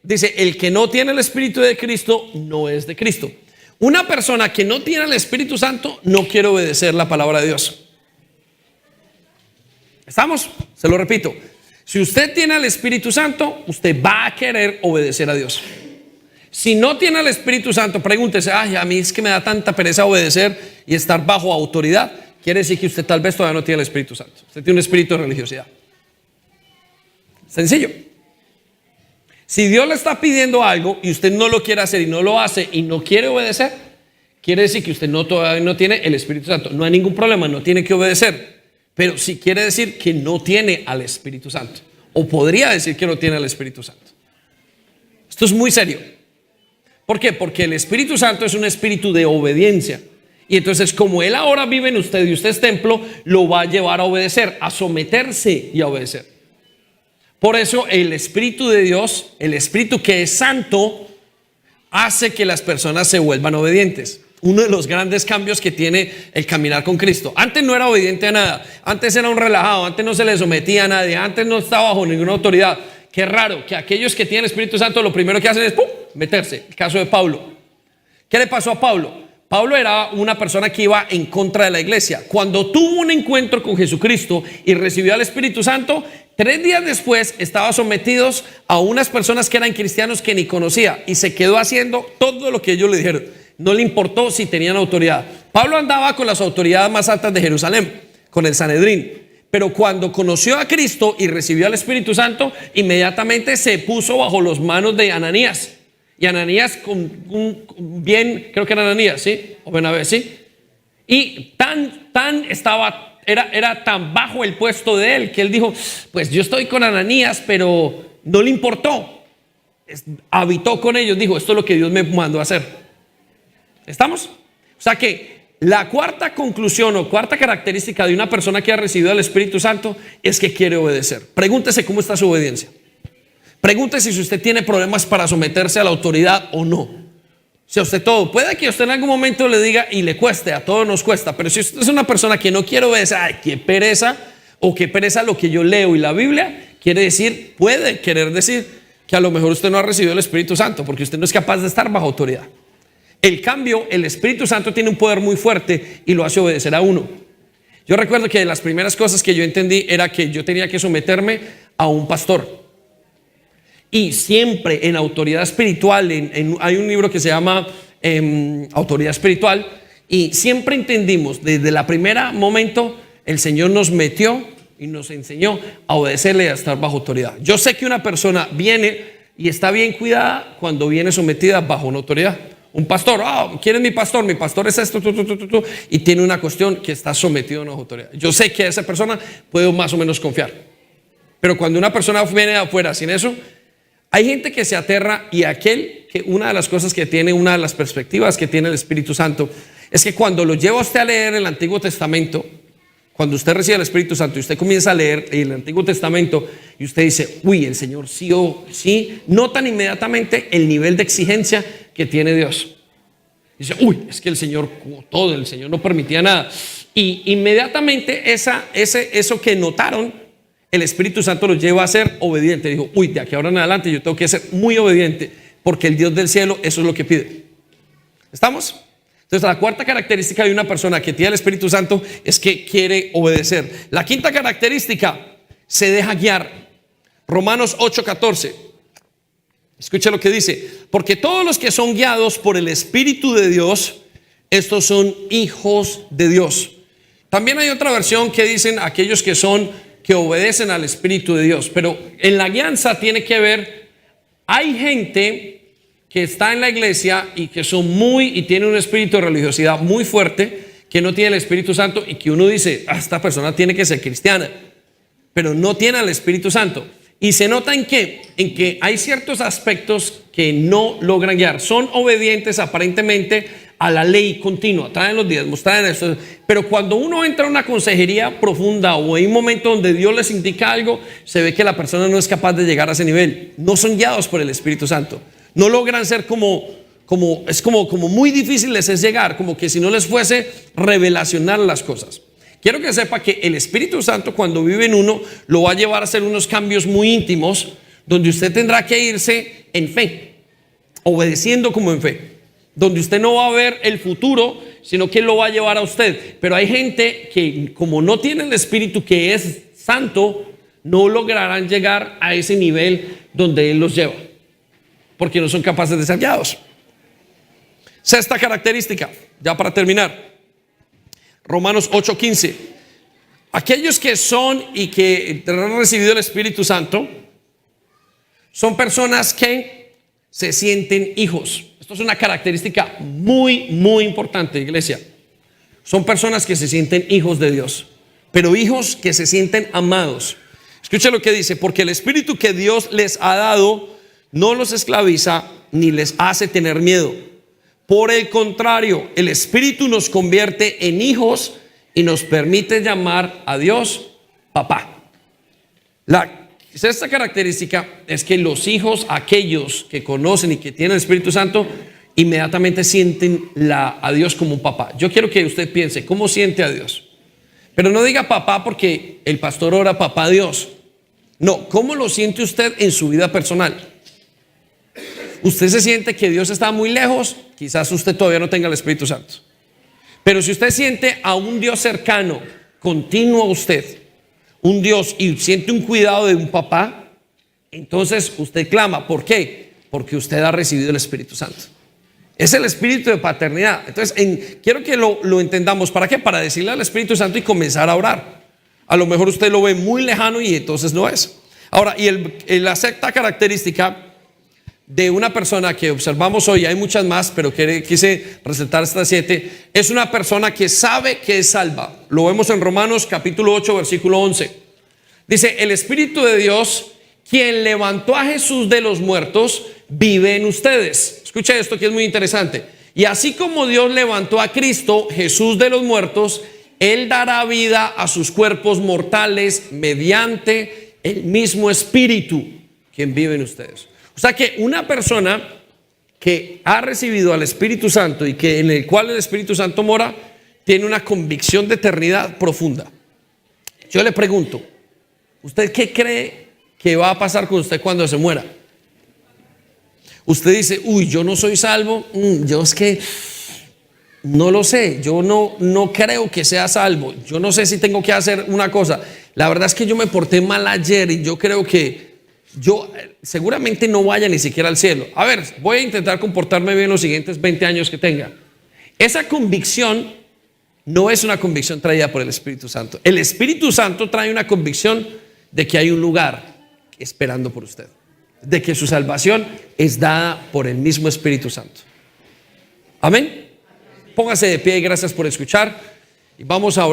Dice, el que no tiene el Espíritu de Cristo no es de Cristo. Una persona que no tiene el Espíritu Santo no quiere obedecer la palabra de Dios. ¿Estamos? Se lo repito. Si usted tiene el Espíritu Santo, usted va a querer obedecer a Dios. Si no tiene el Espíritu Santo, pregúntese, a mí es que me da tanta pereza obedecer y estar bajo autoridad. Quiere decir que usted tal vez todavía no tiene el Espíritu Santo. Usted tiene un espíritu de religiosidad. Sencillo. Si Dios le está pidiendo algo y usted no lo quiere hacer y no lo hace y no quiere obedecer, quiere decir que usted todavía no tiene el Espíritu Santo. No hay ningún problema, no tiene que obedecer. Pero sí quiere decir que no tiene al Espíritu Santo. O podría decir que no tiene al Espíritu Santo. Esto es muy serio. ¿Por qué? Porque el Espíritu Santo es un espíritu de obediencia. Y entonces como Él ahora vive en usted y usted es templo, lo va a llevar a obedecer, a someterse y a obedecer. Por eso el Espíritu de Dios, el Espíritu que es santo, hace que las personas se vuelvan obedientes. Uno de los grandes cambios que tiene el caminar con Cristo. Antes no era obediente a nada. Antes era un relajado. Antes no se le sometía a nadie. Antes no estaba bajo ninguna autoridad. Qué raro que aquellos que tienen el Espíritu Santo lo primero que hacen es meterse. El caso de Pablo. ¿Qué le pasó a Pablo? Pablo era una persona que iba en contra de la iglesia. Cuando tuvo un encuentro con Jesucristo y recibió al Espíritu Santo, 3 días después estaba sometidos a unas personas que eran cristianos que ni conocía y se quedó haciendo todo lo que ellos le dijeron. No le importó si tenían autoridad. Pablo andaba con las autoridades más altas de Jerusalén, con el Sanedrín. Pero cuando conoció a Cristo y recibió al Espíritu Santo, inmediatamente se puso bajo las manos de Ananías. Y Ananías creo que era Ananías, ¿sí? O Bernabé, ¿sí? Y era tan bajo el puesto de él que él dijo, pues yo estoy con Ananías, pero no le importó. Habitó con ellos, dijo, esto es lo que Dios me mandó a hacer. ¿Estamos? O sea que la cuarta conclusión o cuarta característica de una persona que ha recibido el Espíritu Santo es que quiere obedecer. Pregúntese cómo está su obediencia. Pregúntese si usted tiene problemas para someterse a la autoridad o no. Si a usted todo, puede que usted en algún momento le diga y le cueste, a todos nos cuesta, pero si usted es una persona que no quiere obedecer, qué pereza, o qué pereza lo que yo leo y la Biblia, puede querer decir que a lo mejor usted no ha recibido el Espíritu Santo porque usted no es capaz de estar bajo autoridad. El cambio, el Espíritu Santo tiene un poder muy fuerte y lo hace obedecer a uno. Yo recuerdo que de las primeras cosas que yo entendí era que yo tenía que someterme a un pastor. Y siempre en autoridad espiritual, hay un libro que se llama Autoridad Espiritual, y siempre entendimos, desde el primer momento, el Señor nos metió y nos enseñó a obedecerle y a estar bajo autoridad. Yo sé que una persona viene y está bien cuidada cuando viene sometida bajo una autoridad. Un pastor, ¿quién es mi pastor? Mi pastor es esto, y tiene una cuestión que está sometido a una autoridad. Yo sé que a esa persona puedo más o menos confiar. Pero cuando una persona viene de afuera sin eso, hay gente que se aterra, y una de las cosas que tiene, una de las perspectivas que tiene el Espíritu Santo, es que cuando lo lleva usted a leer el Antiguo Testamento, Cuando usted recibe el Espíritu Santo y usted comienza a leer el Antiguo Testamento y usted dice, uy, el Señor sí o sí, notan inmediatamente el nivel de exigencia que tiene Dios. Dice, uy, es que el Señor todo, el Señor no permitía nada. Y inmediatamente eso que notaron, el Espíritu Santo los lleva a ser obedientes. Dijo, uy, de aquí ahora en adelante yo tengo que ser muy obediente, porque el Dios del cielo eso es lo que pide. ¿Estamos? Entonces, la cuarta característica de una persona que tiene el Espíritu Santo es que quiere obedecer. La quinta característica, se deja guiar. Romanos 8:14. Escucha lo que dice: porque todos los que son guiados por el Espíritu de Dios, estos son hijos de Dios. También hay otra versión que dicen aquellos que obedecen al Espíritu de Dios. Pero en la guianza tiene que ver, hay gente que está en la iglesia y que son y tiene un espíritu de religiosidad muy fuerte, que no tiene el Espíritu Santo y que uno dice, esta persona tiene que ser cristiana, pero no tiene el Espíritu Santo. Y se nota en que hay ciertos aspectos que no logran guiar. Son obedientes aparentemente a la ley continua, traen los diezmos, traen esto, pero cuando uno entra a una consejería profunda o en un momento donde Dios les indica algo, se ve que la persona no es capaz de llegar a ese nivel. No son guiados por el Espíritu Santo. No logran ser como muy difícil les es llegar, como que si no les fuese revelacionar las cosas. Quiero que sepa que el Espíritu Santo, cuando vive en uno, lo va a llevar a hacer unos cambios muy íntimos, donde usted tendrá que irse en fe, obedeciendo como en fe, donde usted no va a ver el futuro, sino que Él lo va a llevar a usted. Pero hay gente que, como no tiene el Espíritu que es santo, no lograrán llegar a ese nivel donde Él los lleva, porque no son capaces de ser guiados. Sexta característica, ya para terminar, Romanos 8:15. Aquellos que son y que han recibido el Espíritu Santo son personas que se sienten hijos. Esto es una característica muy, muy importante, iglesia. Son personas que se sienten hijos de Dios, pero hijos que se sienten amados. Escucha lo que dice: porque el Espíritu que Dios les ha dado no los esclaviza ni les hace tener miedo. Por el contrario, el Espíritu nos convierte en hijos y nos permite llamar a Dios papá. La sexta característica es que los hijos, aquellos que conocen y que tienen el Espíritu Santo, inmediatamente sienten a Dios como un papá. Yo quiero que usted piense, ¿cómo siente a Dios? Pero no diga papá porque el pastor ora papá Dios. No, ¿cómo lo siente usted en su vida personal? Usted se siente que Dios está muy lejos, quizás usted todavía no tenga el Espíritu Santo. Pero si usted siente a un Dios cercano, continuo a usted, un Dios, y siente un cuidado de un papá, entonces usted clama. ¿Por qué? Porque usted ha recibido el Espíritu Santo. Es el espíritu de paternidad. Entonces quiero que lo entendamos. ¿Para qué? Para decirle al Espíritu Santo y comenzar a orar. A lo mejor usted lo ve muy lejano y entonces no es. Ahora, y la sexta característica de una persona que observamos hoy, hay muchas más, pero quise resaltar estas 7, es una persona que sabe que es salva. Lo vemos en Romanos capítulo 8, versículo 11. Dice: el Espíritu de Dios, quien levantó a Jesús de los muertos, vive en ustedes. Escucha esto que es muy interesante. Y así como Dios levantó a Cristo Jesús de los muertos, Él dará vida a sus cuerpos mortales mediante el mismo Espíritu quien vive en ustedes. O sea que una persona que ha recibido al Espíritu Santo y que en el cual el Espíritu Santo mora, tiene una convicción de eternidad profunda. Yo le pregunto, ¿usted qué cree que va a pasar con usted cuando se muera? Usted dice, uy, yo no soy salvo, yo es que no lo sé, yo no creo que sea salvo, yo no sé si tengo que hacer una cosa. La verdad es que yo me porté mal ayer y yo creo que yo seguramente no vaya ni siquiera al cielo. A ver, voy a intentar comportarme bien los siguientes 20 años que tenga. Esa convicción no es una convicción traída por el Espíritu Santo. El Espíritu Santo trae una convicción de que hay un lugar esperando por usted, de que su salvación es dada por el mismo Espíritu Santo. Amén. Póngase de pie y gracias por escuchar. Y vamos a orar.